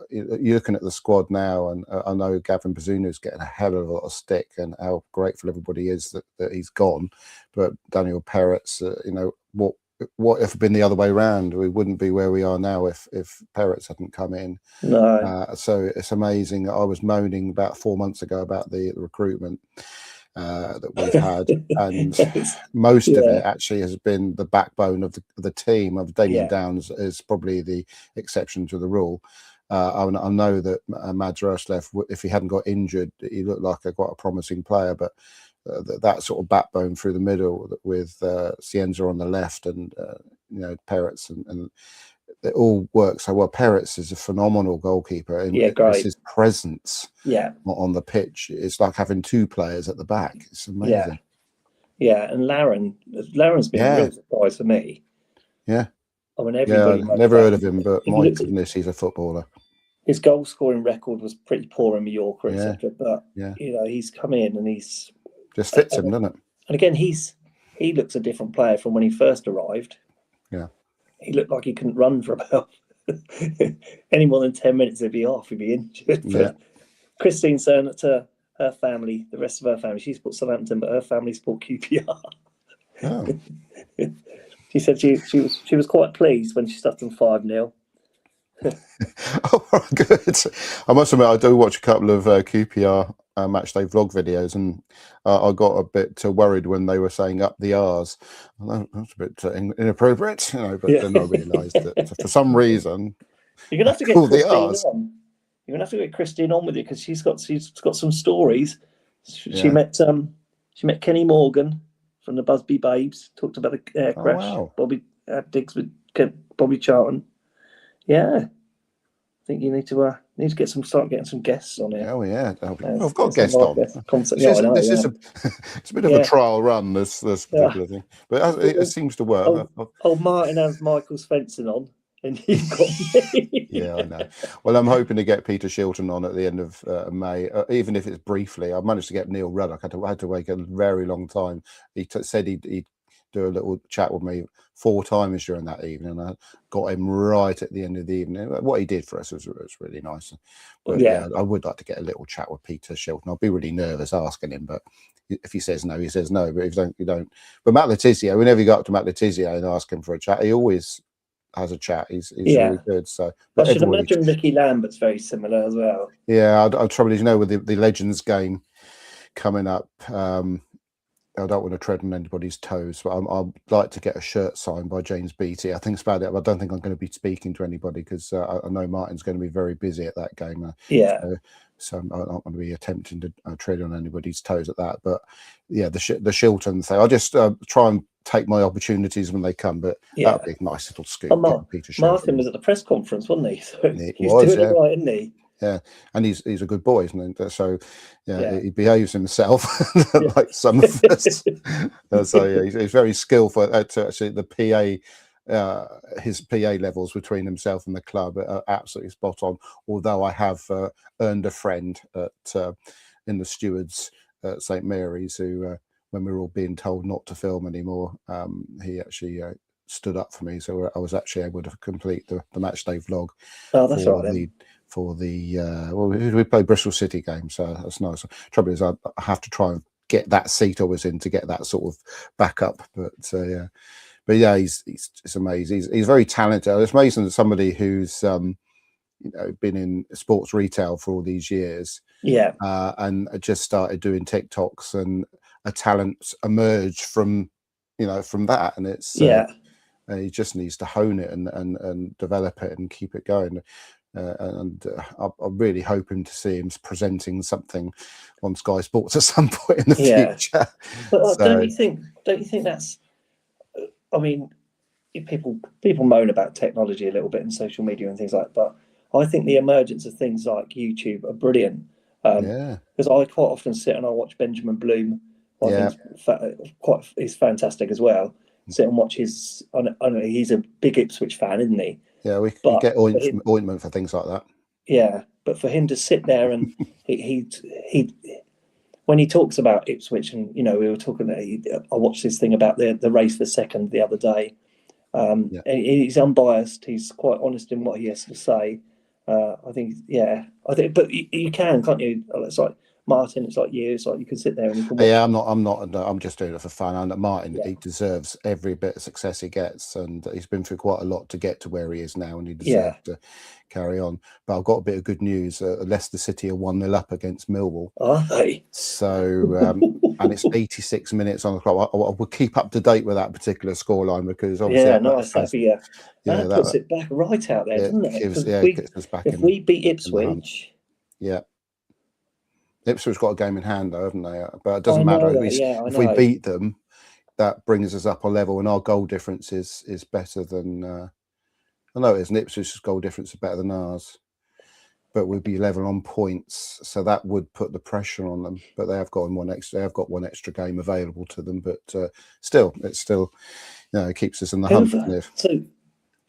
you're looking at the squad now, and I know Gavin Bazzunu's getting a hell of a lot of stick, and how grateful everybody is that he's gone. But Daniel Peretz, what if it had been the other way around? We wouldn't be where we are now if Peretz hadn't come in. no. So it's amazing. I was moaning about 4 months ago about the recruitment that we've had, and most of it actually has been the backbone of the team. Of Damien Downs is probably the exception to the rule. I know that Mads Roerslev, if he hadn't got injured, he looked like quite a promising player, but that sort of backbone through the middle with Cienza on the left and Peretz and it all works so well. Peretz is a phenomenal goalkeeper, and his presence on the pitch, it's like having two players at the back. It's amazing. And Laren's been a real surprise for me. I mean, everybody never heard of him, but my goodness, he's a footballer. His goal scoring record was pretty poor in Mallorca, etc. But he's come in and he's just fits him, doesn't it? And again, he looks a different player from when he first arrived. He looked like he couldn't run for about any more than 10 minutes. He'd be off. He'd be injured. But Christine's saying that her family, the rest of her family, she supports Southampton, but her family support QPR. Oh. She said she was quite pleased when she stuffed them 5-0. Oh, good. I must admit, I do watch a couple of QPR matchday vlog videos, and I got a bit worried when they were saying up the R's. That's a bit inappropriate, but then I realised that for some reason you're gonna have to get Christine on. You're gonna have to get Christine on with it, because she's got some stories. She met Kenny Morgan from the Busby Babes. Talked about the air crash. Wow. Bobby Diggs with Bobby Charlton. Yeah, I think you need to start getting some guests on here. Oh yeah, I've got guests on. It's a bit of a trial run, this particular thing, but it seems to work. Martin has Michael's fencing on, and you've got me. Yeah, I know. Well, I'm hoping to get Peter Shilton on at the end of May, even if it's briefly. I managed to get Neil Ruddock. I had to wait a very long time. He said he'd do a little chat with me 4 times during that evening, and I got him right at the end of the evening. What he did for us was really nice. But I would like to get a little chat with Peter Shilton. I'll be really nervous asking him, but if he says no, he says no. But if you don't. But Matt Letizia, whenever you go up to Matt Letizia and ask him for a chat, he always has a chat. He's really good. So I should imagine Ricky Lambert's very similar as well. Yeah, I'll trouble is, with the Legends game coming up. I don't want to tread on anybody's toes, but I'd like to get a shirt signed by James Beattie. I think it's about it, but I don't think I'm going to be speaking to anybody, because I know Martin's going to be very busy at that game. So I'm not going to be attempting to tread on anybody's toes at that. But the Shilton thing, I'll just try and take my opportunities when they come. But that would be a nice little scoop. Peter Martin was at the press conference, wasn't he? So he's doing it right, isn't he? Yeah, and he's a good boy, isn't he? So he behaves himself like some of us. So he's very skillful at actually the PA. His PA levels between himself and the club are absolutely spot on. Although I have earned a friend in the stewards at St Mary's who, when we were all being told not to film anymore, he actually stood up for me. So I was actually able to complete the matchday vlog. Oh, that's right. For the we played Bristol City game, so that's nice. Trouble is, I have to try and get that seat I was in to get that sort of backup. But he's amazing. He's very talented. It's amazing that somebody who's been in sports retail for all these years, and just started doing TikToks, and a talent emerged from that, and it's he just needs to hone it and develop it and keep it going. I'm really hoping to see him presenting something on Sky Sports at some point in the future. But don't you think that's? I mean, people moan about technology a little bit and social media and things like that, but I think the emergence of things like YouTube are brilliant. Because I quite often sit and I watch Benjamin Bloom. I think he's fantastic as well. Sit and watch his. I know he's a big Ipswich fan, isn't he? Yeah, we get ointment for things like that. Yeah, but for him to sit there and he when he talks about Ipswich, and we were talking. I watched this thing about the race for second the other day. And he's unbiased. He's quite honest in what he has to say. I think, but you can't you? It's like Martin. It's like you. It's like you can sit there and you can watch. Yeah, I'm just doing it for fun. And Martin, he deserves every bit of success he gets, and he's been through quite a lot to get to where he is now, and he deserves to carry on. But I've got a bit of good news. Leicester City are 1-0 up against Millwall. Are they? So, and it's 86 minutes on the clock. I will keep up to date with that particular scoreline because obviously, that puts it back right out there, doesn't it? If we beat Ipswich, Ipswich got a game in hand though, haven't they? But it doesn't matter. If we beat them, that brings us up a level, and our goal difference is better than. I know it isn't. Ipswich's goal difference is better than ours, but we'd be level on points, so that would put the pressure on them. But they have got one extra. They have got one extra game available to them, but it keeps us in the hunt. So,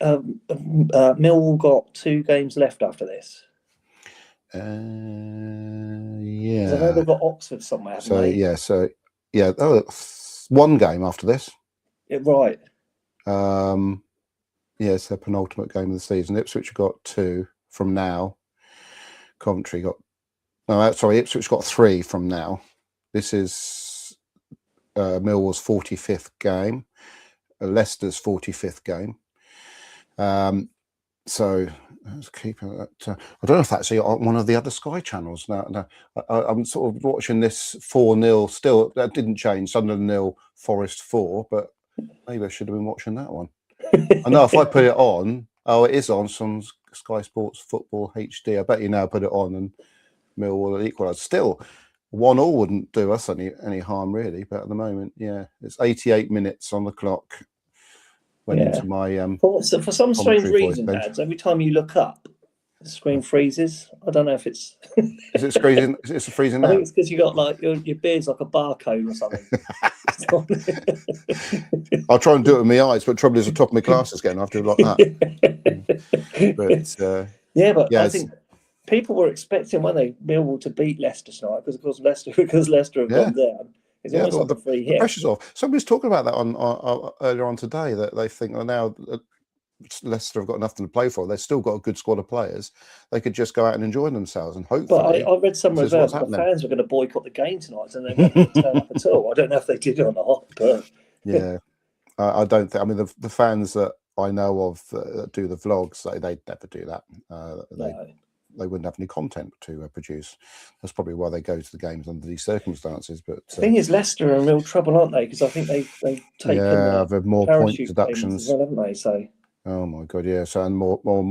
Millwall got 2 games left after this. Yeah. I know they've got Oxford somewhere. One game after this. Yeah, right. It's their penultimate game of the season. Ipswich got 2 from now. Ipswich got 3 from now. This is Millwall's 45th game, Leicester's 45th game. So let's keep that. I don't know if that's on one of the other Sky channels now. I'm sort of watching this 4-0 still. That didn't change. Sunderland 0, Forest 4, but maybe I should have been watching that one. I know if I put it on, it is on some Sky Sports Football HD. I bet you now put it on and Millwall equalise. Still, 1-1 wouldn't do us any harm really, but at the moment, it's 88 minutes on the clock. Went into my so for some strange reason, lads, every time you look up, the screen freezes. I don't know if it's is it freezing? Is it freezing now? I think it's because you got like your beard's like a barcode or something. I'll try and do it with my eyes, but trouble is the top of my glasses getting after like that. But I think people were expecting when they Millwall to beat Leicester tonight because of course Leicester have gone down. It's almost like a free hit. The pressure's off. Somebody's talking about that on earlier on today, that they think now Leicester have got nothing to play for. They've still got a good squad of players. They could just go out and enjoy themselves, and hopefully. But I read somewhere that the fans were going to boycott the game tonight, and they weren't turn up at all. I don't know if they did or not, but I don't think. I mean, the fans that I know of that do the vlogs, they'd never do that. They wouldn't have any content to produce. That's probably why they go to the games under these circumstances. But the thing is, Leicester are in real trouble, aren't they? Because I think they've taken I've had more point deductions, well, haven't they? So. Oh my god, yeah. So and more. Oh,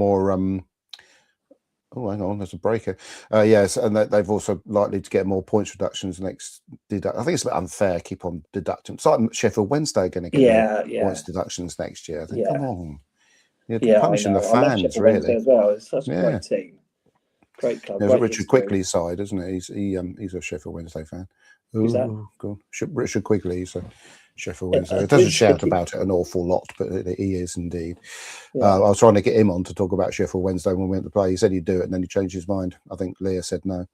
hang on, there's a breaker. Yes, and they've also likely to get more points reductions next. I think it's a bit unfair. Keep on deducting. It's like Sheffield Wednesday going to get points deductions next year. I think, come on, punishing the fans really as well. It's such a great team. Great club. There's Richard Quigley's side, isn't it? He's a Sheffield Wednesday fan. Who's that? God. Richard Quigley. He's a Sheffield Wednesday. It doesn't shout about it an awful lot, but he is indeed. I was trying to get him on to talk about Sheffield Wednesday when we went to play. He said he'd do it, and then he changed his mind. I think Leah said no,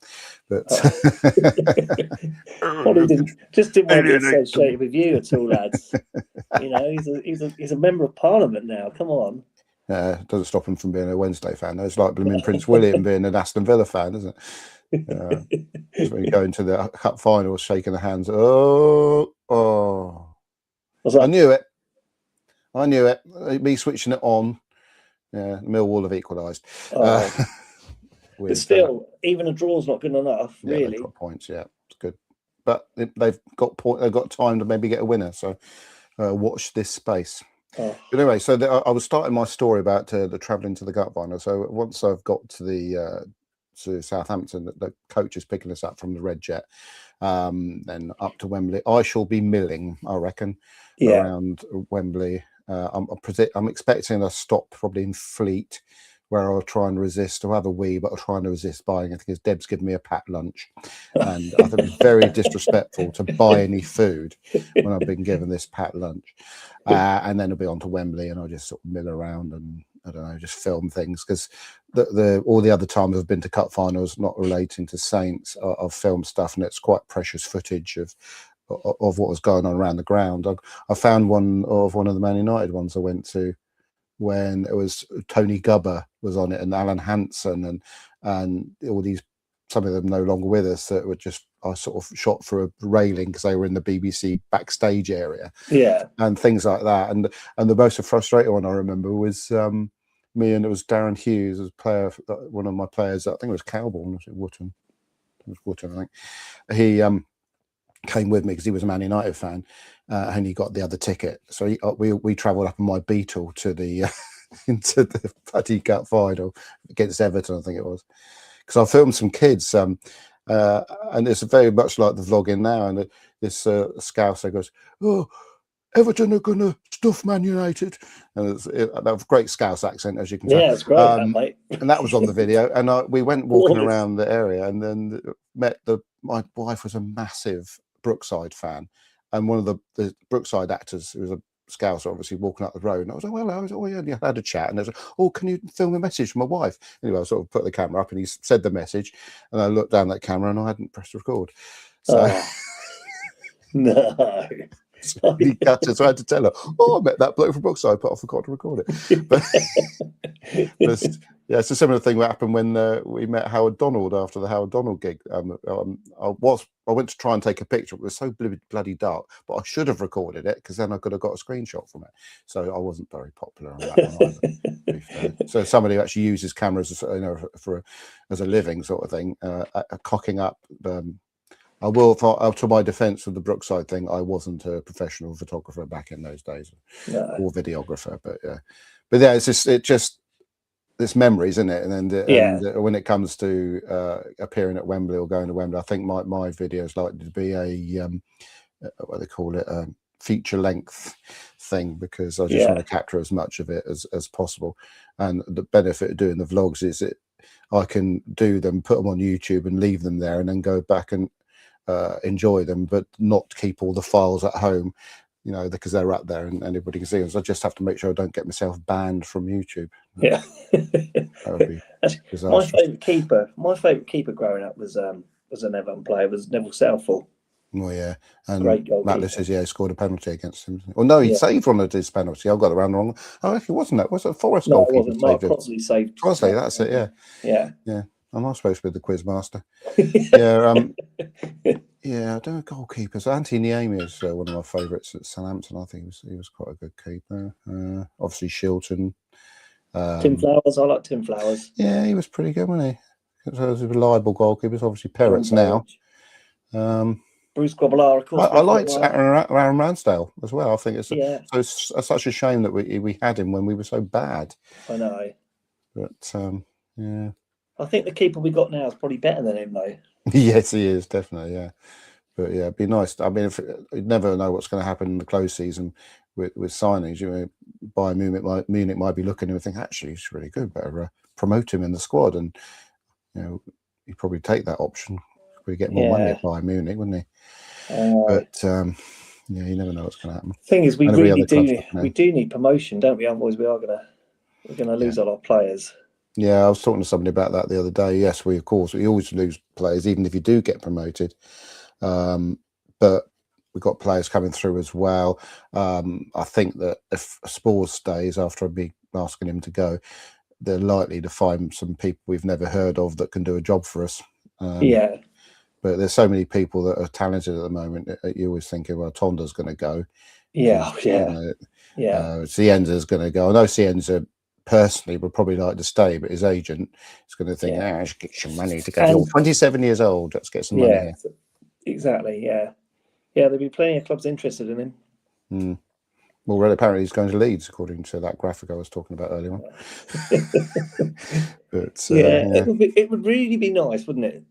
but well, he didn't want to be associated with you at all, lads. He's a member of Parliament now. Come on. Doesn't stop him from being a Wednesday fan. Though. It's like blooming Prince William being an Aston Villa fan, isn't it? When you go into the cup final, shaking the hands. I knew it. Me switching it on. Yeah, Millwall have equalised. But still, even a draw's not good enough. Really, they've got points. Yeah, it's good, but they've got time to maybe get a winner. So watch this space. But anyway, so I was starting my story about the travelling to the Cup final. So once I've got to the to Southampton, the coach is picking us up from the Red Jet, then up to Wembley. I shall be milling, I reckon, around Wembley. I'm expecting a stop probably in Fleet, where I'll try and resist. I'll have a wee, but I'll try and resist buying it because Deb's given me a packed lunch, and I think it's very disrespectful to buy any food when I've been given this packed lunch. And then I'll be on to Wembley, and I'll just sort of mill around and I don't know, just film things because all the other times I've been to cup finals, not relating to Saints, I've filmed stuff, and it's quite precious footage of what was going on around the ground. I found one of the Man United ones I went to when it was Tony Gubber was on it and Alan Hansen and all these, some of them no longer with us, that were just, I sort of shot for a railing because they were in the BBC backstage area, and things like that. And the most frustrating one I remember was me, and it was Darren Hughes, as a player, one of my players. I think it was Cowbourne, was it Wootton? It was Wootton, I think. He came with me because he was a Man United fan, and he got the other ticket. So we travelled up in my Beetle to the into the bloody Cup final against Everton, I think it was. Because I filmed some kids, and it's very much like the vlogging now. And this Scouser goes, "Oh, Everton are going to stuff Man United," and that was a great Scouse accent, as you can tell. Yeah, it's great, mate. And that was on the video. And we went walking around the area, and then met my wife was a massive Brookside fan, and one of the Brookside actors, who was a Scouse, obviously walking up the road, and I was like, "Well, I had a chat," and I was like, "Oh, can you film a message from my wife?" Anyway, I sort of put the camera up, and he said the message, and I looked down that camera, and I hadn't pressed record. So no. So he cut it, so I had to tell her, "Oh, I met that bloke from Brookside, but I forgot to record it." But yeah, it's a similar thing that happened when we met Howard Donald after the Howard Donald gig. I went to try and take a picture. It was so bloody dark, but I should have recorded it because then I could have got a screenshot from it. So I wasn't very popular on that one either. So somebody who actually uses cameras, as a living sort of thing, cocking up. I will, to my defence of the Brookside thing, I wasn't a professional photographer back in those days, or videographer. But yeah, it's just this memories, isn't it? And when it comes to appearing at Wembley or going to Wembley, I think my video is likely to be a what they call it, a feature length thing, because I just want to capture as much of it as possible. And the benefit of doing the vlogs is I can do them, put them on YouTube, and leave them there, and then go back and enjoy them, but not keep all the files at home, because they're up there and anybody can see them. So I just have to make sure I don't get myself banned from YouTube. Yeah, that would be disastrous. My favourite keeper growing up was an Everton player, was Neville Southall. Oh yeah, and great goalkeeper. Matt Liss scored a penalty against him. Well, no, he saved one of his penalties. I've got it around wrong. Oh, actually, wasn't it? Was it a Forest goalkeeper? No, it wasn't. Mark Crossley saved. Crossley, that's it. Yeah. Am I supposed to be the quiz master? Yeah, I don't know goalkeepers. Anthony Niemi is one of my favourites at Southampton. I think he was quite a good keeper. Obviously Shilton. Tim Flowers. I like Tim Flowers. Yeah, he was pretty good, wasn't he? So was a reliable goalkeepers. Obviously Perrett's now. Bruce Grobbelaar, of course. I liked Aaron Ramsdale as well. I think it's such a shame that we had him when we were so bad. I know. But yeah. I think the keeper we got now is probably better than him, though. Yes, he is, definitely, yeah. But yeah, it'd be nice. I mean, you'd never know what's going to happen in the close season with signings. Bayern Munich might be looking and think, actually, he's really good. Better promote him in the squad, and he'd probably take that option. We'd get more money at Bayern Munich, wouldn't he? But you never know what's going to happen. Thing is, we really do need promotion, don't we? Otherwise, we're gonna lose all our players. Yeah, I was talking to somebody about that the other day. Yes, we always lose players, even if you do get promoted. But we've got players coming through as well. I think that if Spurs stays after I'd be asking him to go, they're likely to find some people we've never heard of that can do a job for us. But there's so many people that are talented at the moment. You always think, well, Tonda's going to go. Cienza's going to go. I know Cienza personally would probably like to stay, but his agent is going to think, I should get some money to go. You're 27 years old, let's get some money here. Exactly, there'll be plenty of clubs interested in him. Well, apparently he's going to Leeds, according to that graphic I was talking about earlier on. But it would really be nice, wouldn't it,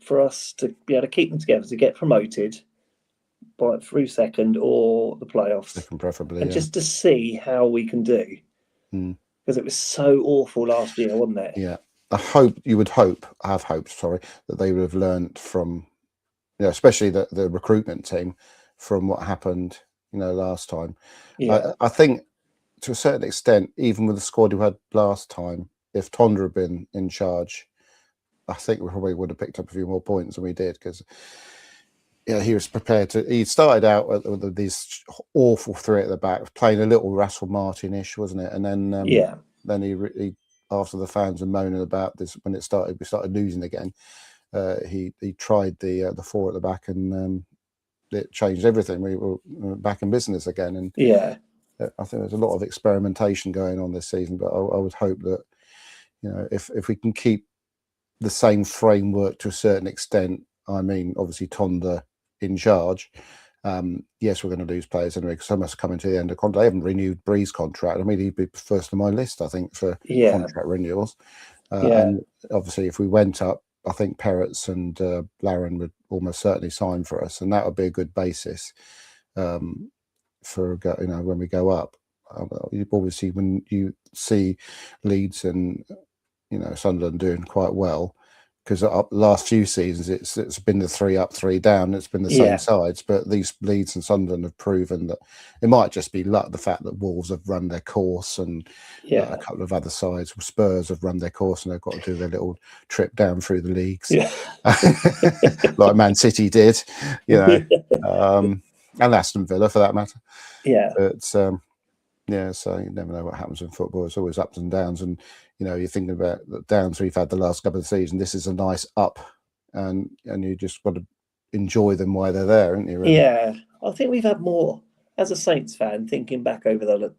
for us to be able to keep them together, to get promoted through second or the playoffs, second preferably, and just to see how we can do. Because it was so awful last year, wasn't it? Yeah, I have hoped, sorry, that they would have learned from, especially the recruitment team, from what happened, last time. Yeah, I think to a certain extent, even with the squad we had last time, if Tondra had been in charge, I think we probably would have picked up a few more points than we did, because he was prepared to. He started out with these awful three at the back, playing a little Russell Martin-ish, wasn't it? And then then he after the fans were moaning about this, when we started losing again. He tried the four at the back, and it changed everything. We were back in business again, and I think there's a lot of experimentation going on this season. But I would hope that if we can keep the same framework to a certain extent. I mean, obviously Tonda in charge. Yes, we're going to lose players anyway, because some are coming to the end of contract. They haven't renewed Bree's contract. I mean, he'd be first on my list, I think, for contract renewals. And obviously, if we went up, I think Peretz and Laren would almost certainly sign for us, and that would be a good basis for when we go up. Obviously, when you see Leeds and Sunderland doing quite well, because the last few seasons it's been the 3 up, 3 down. It's been the same sides, but these Leeds and Sunderland have proven that it might just be luck, the fact that Wolves have run their course, and a couple of other sides, Spurs have run their course, and they've got to do their little trip down through the leagues, like Man City did, and Aston Villa for that matter. But so you never know what happens in football. It's always ups and downs, and you're thinking about the downs we've had the last couple of seasons. This is a nice up, and you just got to enjoy them while they're there, aren't you? Really? Yeah, I think we've had more, as a Saints fan, thinking back over the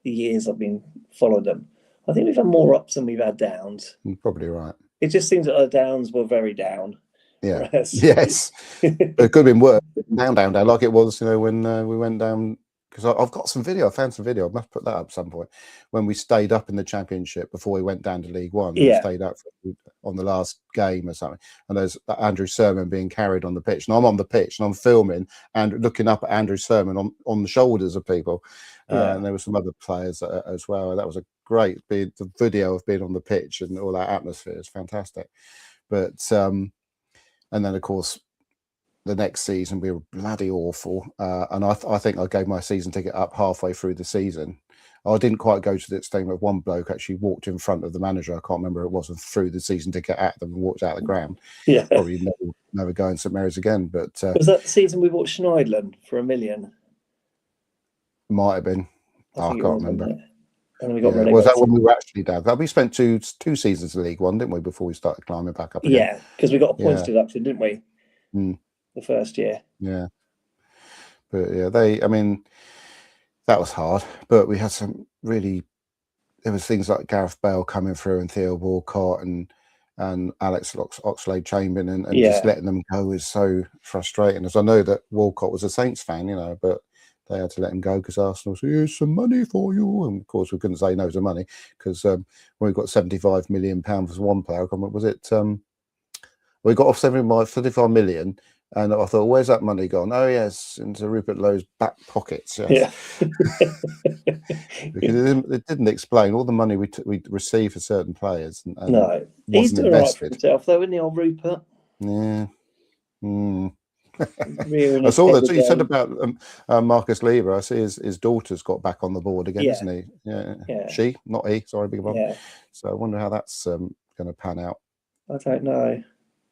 years I've been following them. I think we've had more ups than we've had downs. You're probably right. It just seems that our downs were very down. Yeah. Yes. It could have been worse. Down, like it was, when we went down. Because I've got some video. I found some video. I must put that up at some point. When we stayed up in the Championship before we went down to League One, we stayed up on the last game or something. And there's Andrew Sermon being carried on the pitch, and I'm on the pitch and I'm filming and looking up at Andrew Sermon on the shoulders of people. And there were some other players as well. That was a great the video of being on the pitch and all that atmosphere is fantastic. But and then of course, the next season we were bloody awful, and I think I gave my season ticket up halfway through the season. I didn't quite go to the extent where one bloke actually walked in front of the manager, I can't remember who it was, and threw the season ticket at them and walked out of the ground. Probably never go in St Mary's again. But was that the season we bought Schneidlin for $1 million? Might have been. I can't remember. And we got was that when we were actually down? We spent two seasons in League One, didn't we, before we started climbing back up again? Yeah, because we got a points deduction, didn't we? The first year. Yeah. But that was hard. But we had some really, there was things like Gareth Bale coming through and Theo Walcott and Alex Oxlade-Chamberlain, and just letting them go was so frustrating. As I know that Walcott was a Saints fan, but they had to let him go because Arsenal said, here's some money for you. And of course, we couldn't say no to money, because when we got £75 million for one player, was it? We got off 75 million. And I thought, where's that money gone? Oh, yes, into Rupert Lowe's back pockets. Yes. Because it didn't explain all the money we received for certain players. And no, he's doing right for himself, though, isn't he, old Rupert? Yeah. I saw that you said about Marcus Lever. I see his daughter's got back on the board again, isn't he? Yeah. She, not he. Sorry, big one. So I wonder how that's going to pan out. I don't know.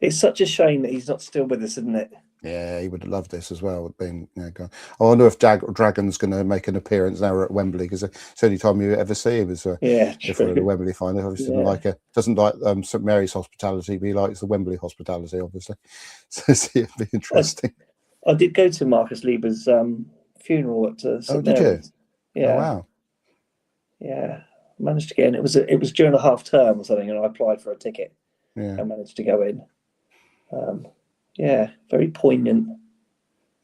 It's such a shame that he's not still with us, isn't it? Yeah, he would have loved this as well. Being, gone. I wonder if Dragon's going to make an appearance now at Wembley, because it's the only time you ever see him is if we're at the Wembley final. Obviously, doesn't like St Mary's hospitality, but he likes the Wembley hospitality, obviously. So it'd be interesting. I did go to Marcus Lieber's funeral at St Mary's. You? Yeah. Oh, wow. Yeah, managed to get in. It was during a half term or something, and I applied for a ticket. Yeah, I managed to go in. Very poignant.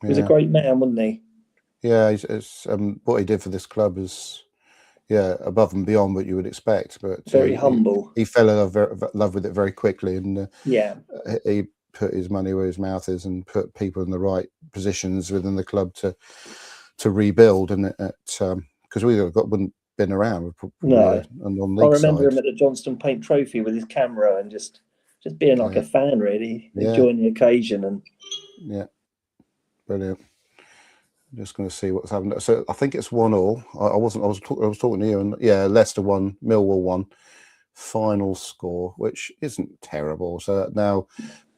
He was a great man, wasn't he? Yeah, it's what he did for this club is above and beyond what you would expect. But Very humble. he fell in love with it very quickly, and he put his money where his mouth is and put people in the right positions within the club to rebuild. And because we wouldn't been around probably No, a I non-league remember side. him at the Johnston Paint Trophy with his camera and just being like a fan, really, enjoying the occasion. And brilliant. I'm just going to see what's happened. So I think it's 1-1. I was talking to you, and Leicester won, Millwall won. Final score, which isn't terrible. So now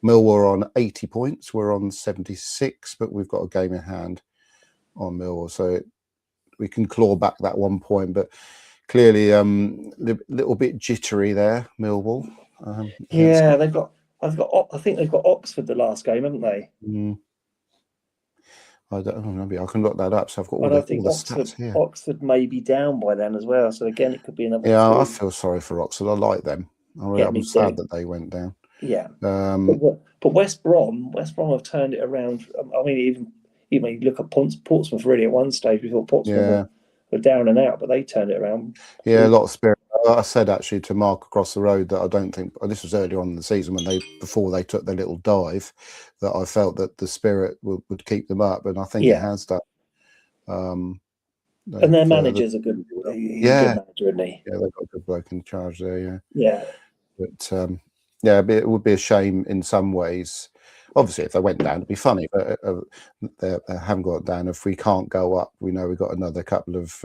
Millwall are on 80 points. We're on 76, but we've got a game in hand on Millwall, so we can claw back that 1 point. But clearly, a little bit jittery there, Millwall. they've got. I think they've got Oxford the last game, haven't they? I don't know. Maybe I can look that up. So I've got all the stats here. Oxford may be down by then as well. So again, it could be another. Yeah, I feel sorry for Oxford. I like them. I'm sad that they went down. Yeah. But West Brom have turned it around. I mean, even you look at Portsmouth. Really, at one stage we thought Portsmouth were down and out, but they turned it around. Yeah, a lot of spirit. I said actually to Mark across the road that I don't think this was earlier on in the season before they took their little dive, that I felt that the spirit would keep them up, and I think it has done. And their manager's a good, he's a good manager, isn't he? Yeah, they've got a good bloke in charge there. Yeah. But it would be a shame in some ways. Obviously, if they went down, it'd be funny, but they haven't got down. If we can't go up, we know we've got another couple of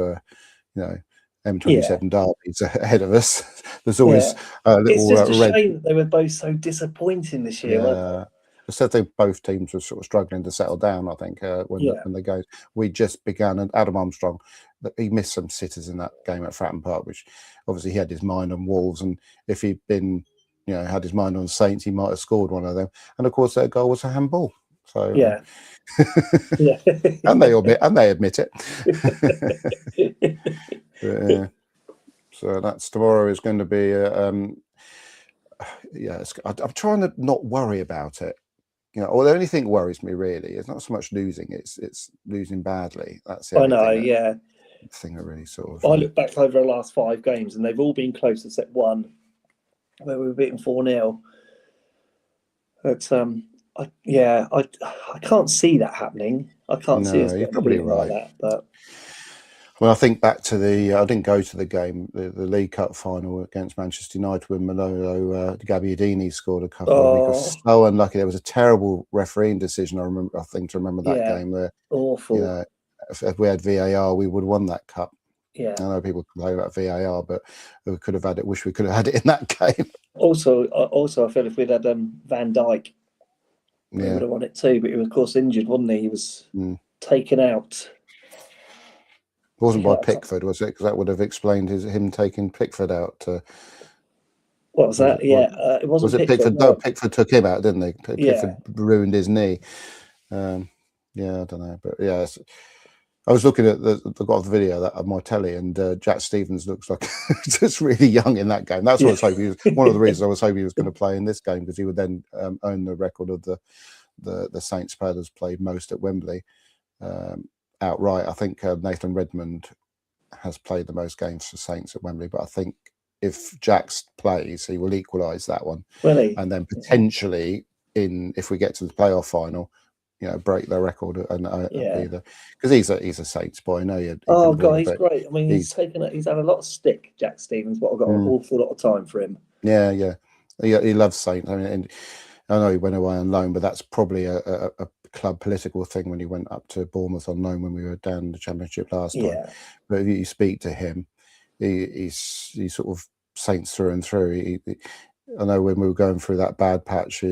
M27 derbies ahead of us. There's always a little. It's just a shame that they were both so disappointing this year, weren't they? I said both teams were sort of struggling to settle down. I think when they go, we just began, and Adam Armstrong, he missed some sitters in that game at Fratton Park, which obviously he had his mind on Wolves, and if he'd been, had his mind on Saints, he might have scored one of them. And of course, their goal was a handball. So and they admit it. So that's tomorrow is going to be. I'm trying to not worry about it. Or the only thing that worries me really is not so much losing; it's losing badly. That's the thing that really sort of. I look back over the last 5 games, and they've all been close except one, where we were beaten 4-0. But I can't see that happening. I can't see us getting beaten like that. But when I think back to I didn't go to the game, the League Cup final against Manchester United when Manolo Gabbiadini scored a couple. He was so unlucky. There was a terrible refereeing decision. I remember that game where awful. If we had VAR, we would have won that cup. Yeah, I know people complain about VAR, but we could have had it. Wish we could have had it in that game. Also, I feel if we'd had Van Dijk, we would have won it too. But he was, of course, injured, wasn't he? He was taken out. It wasn't by Pickford, was it? Because that would have explained him taking Pickford out. What was that? It wasn't. Was it Pickford? No, Pickford took him out, didn't he? Pickford ruined his knee. I don't know, but I was looking at the video of my telly, and Jack Stevens looks like just really young in that game. That's what I was hoping. One of the reasons I was hoping he was going to play in this game, because he would then own the record of the Saints players played most at Wembley outright. I think Nathan Redmond has played the most games for Saints at Wembley, but I think if Jax plays, he will equalise that one. Really? And then potentially, if we get to the playoff final, break their record and either, because he's a Saints boy. I know you. He's great. I mean, he's had a lot of stick, Jack Stevens, but I've got an awful lot of time for him. Yeah. He loves Saints. I mean, and I know he went away on loan, but that's probably a club political thing when he went up to Bournemouth on loan when we were down in the Championship last time. But if you speak to him, he's sort of Saints through and through. I know when we were going through that bad patch,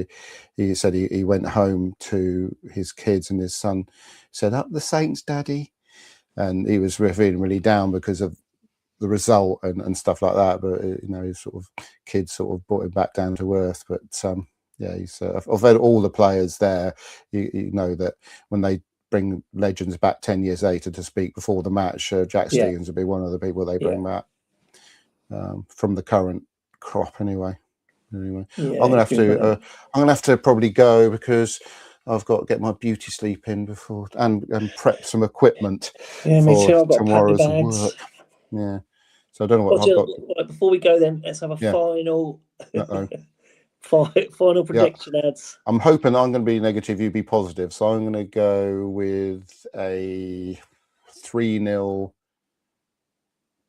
he said he went home to his kids, and his son said, "Up the Saints, Daddy," and he was feeling really down because of the result and stuff like that. But his sort of kids sort of brought him back down to earth. But he's of all the players there, you know that when they bring legends back 10 years later to speak before the match, Jack Stevens would be one of the people they bring back from the current crop anyway. I'm gonna have to probably go, because I've got to get my beauty sleep in before and prep some equipment Yeah, me for too. I've got to pack my tomorrow's bags. work. Yeah. So I don't know what Roger, I've got. right, before we go, then let's have a Yeah. final Uh-oh. final prediction, ads. I'm hoping I'm going to be negative, you be positive. So I'm going to go with a 3-0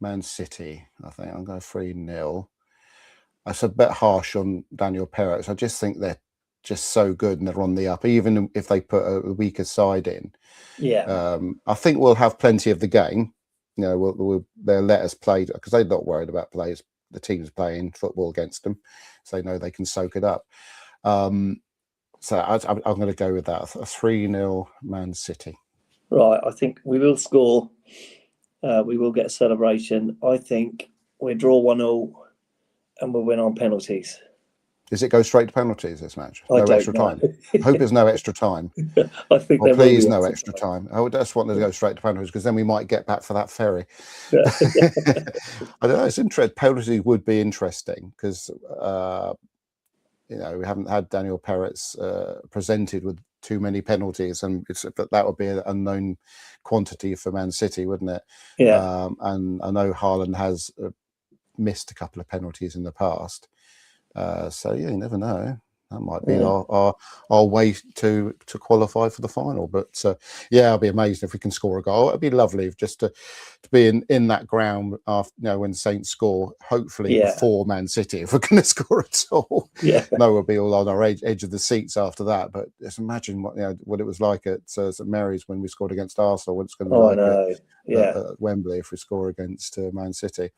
Man City. I think I'm going 3-0. That's a bit harsh on Daniel Perez. I just think they're just so good and they're on the up, even if they put a weaker side in. Yeah. I think we'll have plenty of the game. You know, they'll let us play because they're not worried about players. The team's playing football against them, so they know they can soak it up. So I'm going to go with that. A 3-0 Man City. Right. I think we will score. We will get a celebration. I think we draw 1-1 and we'll win on penalties. Does it go straight to penalties, this match? I No don't extra know. time? I hope there's no extra time. I think Or there please will be no extra time. I would just want to go straight to penalties because then we might get back for that ferry. Yeah. I don't know. It's interesting. Penalties would be interesting because you know, we haven't had Daniel Perez presented with too many penalties, and that would be an unknown quantity for Man City, wouldn't it? Yeah. And I know Haaland has missed a couple of penalties in the past, so yeah, you never know. That might be our way to qualify for the final. But yeah, I'll be amazed if we can score a goal. It'd be lovely just to be in that ground after, you know, when Saints score. Hopefully before Man City, if we're going to score at all. Yeah. No, we'll be all on our edge of the seats after that. But just imagine what it was like at St Mary's when we scored against Arsenal. What it's going to be like at Wembley if we score against Man City.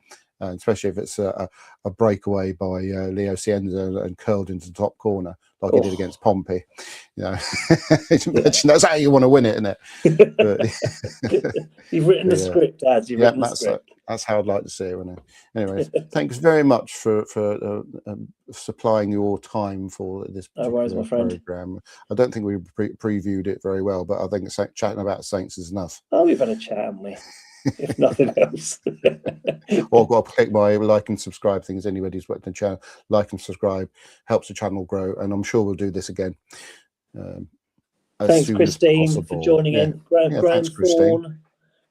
Especially if it's a breakaway by Leo Cienzo and curled into the top corner like he did against Pompey. You know, that's how you want to win it, isn't it? But, you've written the script, Dad. You've written the script. That's how I'd like to see it. Anyways, thanks very much for supplying your time for this particular program. I don't think we previewed it very well, but I think chatting about Saints is enough. Oh, we've had a chat, haven't we? If nothing else. Well, I've got to click my like and subscribe things. Anybody who's worked on the channel, like and subscribe helps the channel grow, and I'm sure we'll do this again. Thanks, Christine, for joining in. Thanks, Christine.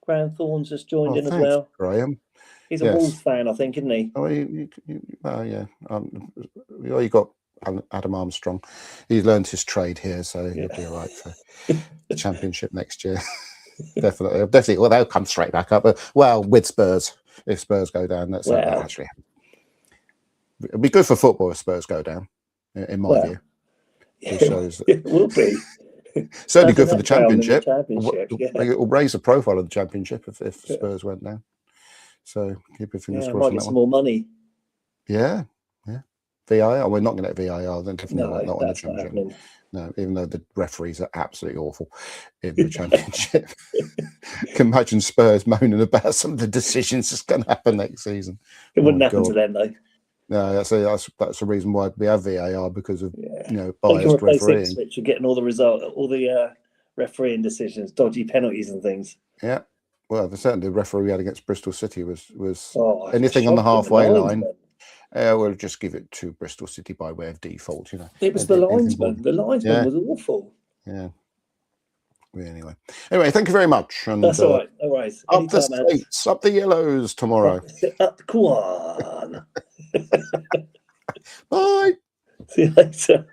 Graham Thorne's just joined in as well. Graham. He's a Wolves fan, I think, isn't he? Oh, yeah. You got Adam Armstrong. He's learned his trade here, so he'll be all right for the Championship next year. Definitely. Well, they'll come straight back up. But with Spurs, if Spurs go down, that's actually it'd be good for football if Spurs go down. In my view, it shows it will be certainly good for the Championship. It will raise the profile of the Championship if Spurs went down. So keep your fingers crossed. Might get some more money. Yeah. VAR. We're not going to get VAR. Then definitely not in the Championship. No, even though the referees are absolutely awful in the Championship. Can imagine Spurs moaning about some of the decisions that's going to happen next season. It wouldn't happen to them, though. No, that's the reason why we have VAR, because of biased refereeing. You're getting all the refereeing decisions, dodgy penalties and things. Yeah, well, certainly the referee we had against Bristol City was anything on the halfway line. We'll just give it to Bristol City by way of default, It was the linesman. The linesman was awful. Yeah. Anyway, thank you very much. And that's all right. No worries. Up the Saints, up the Yellows tomorrow. Up the Quan. Bye. See you later.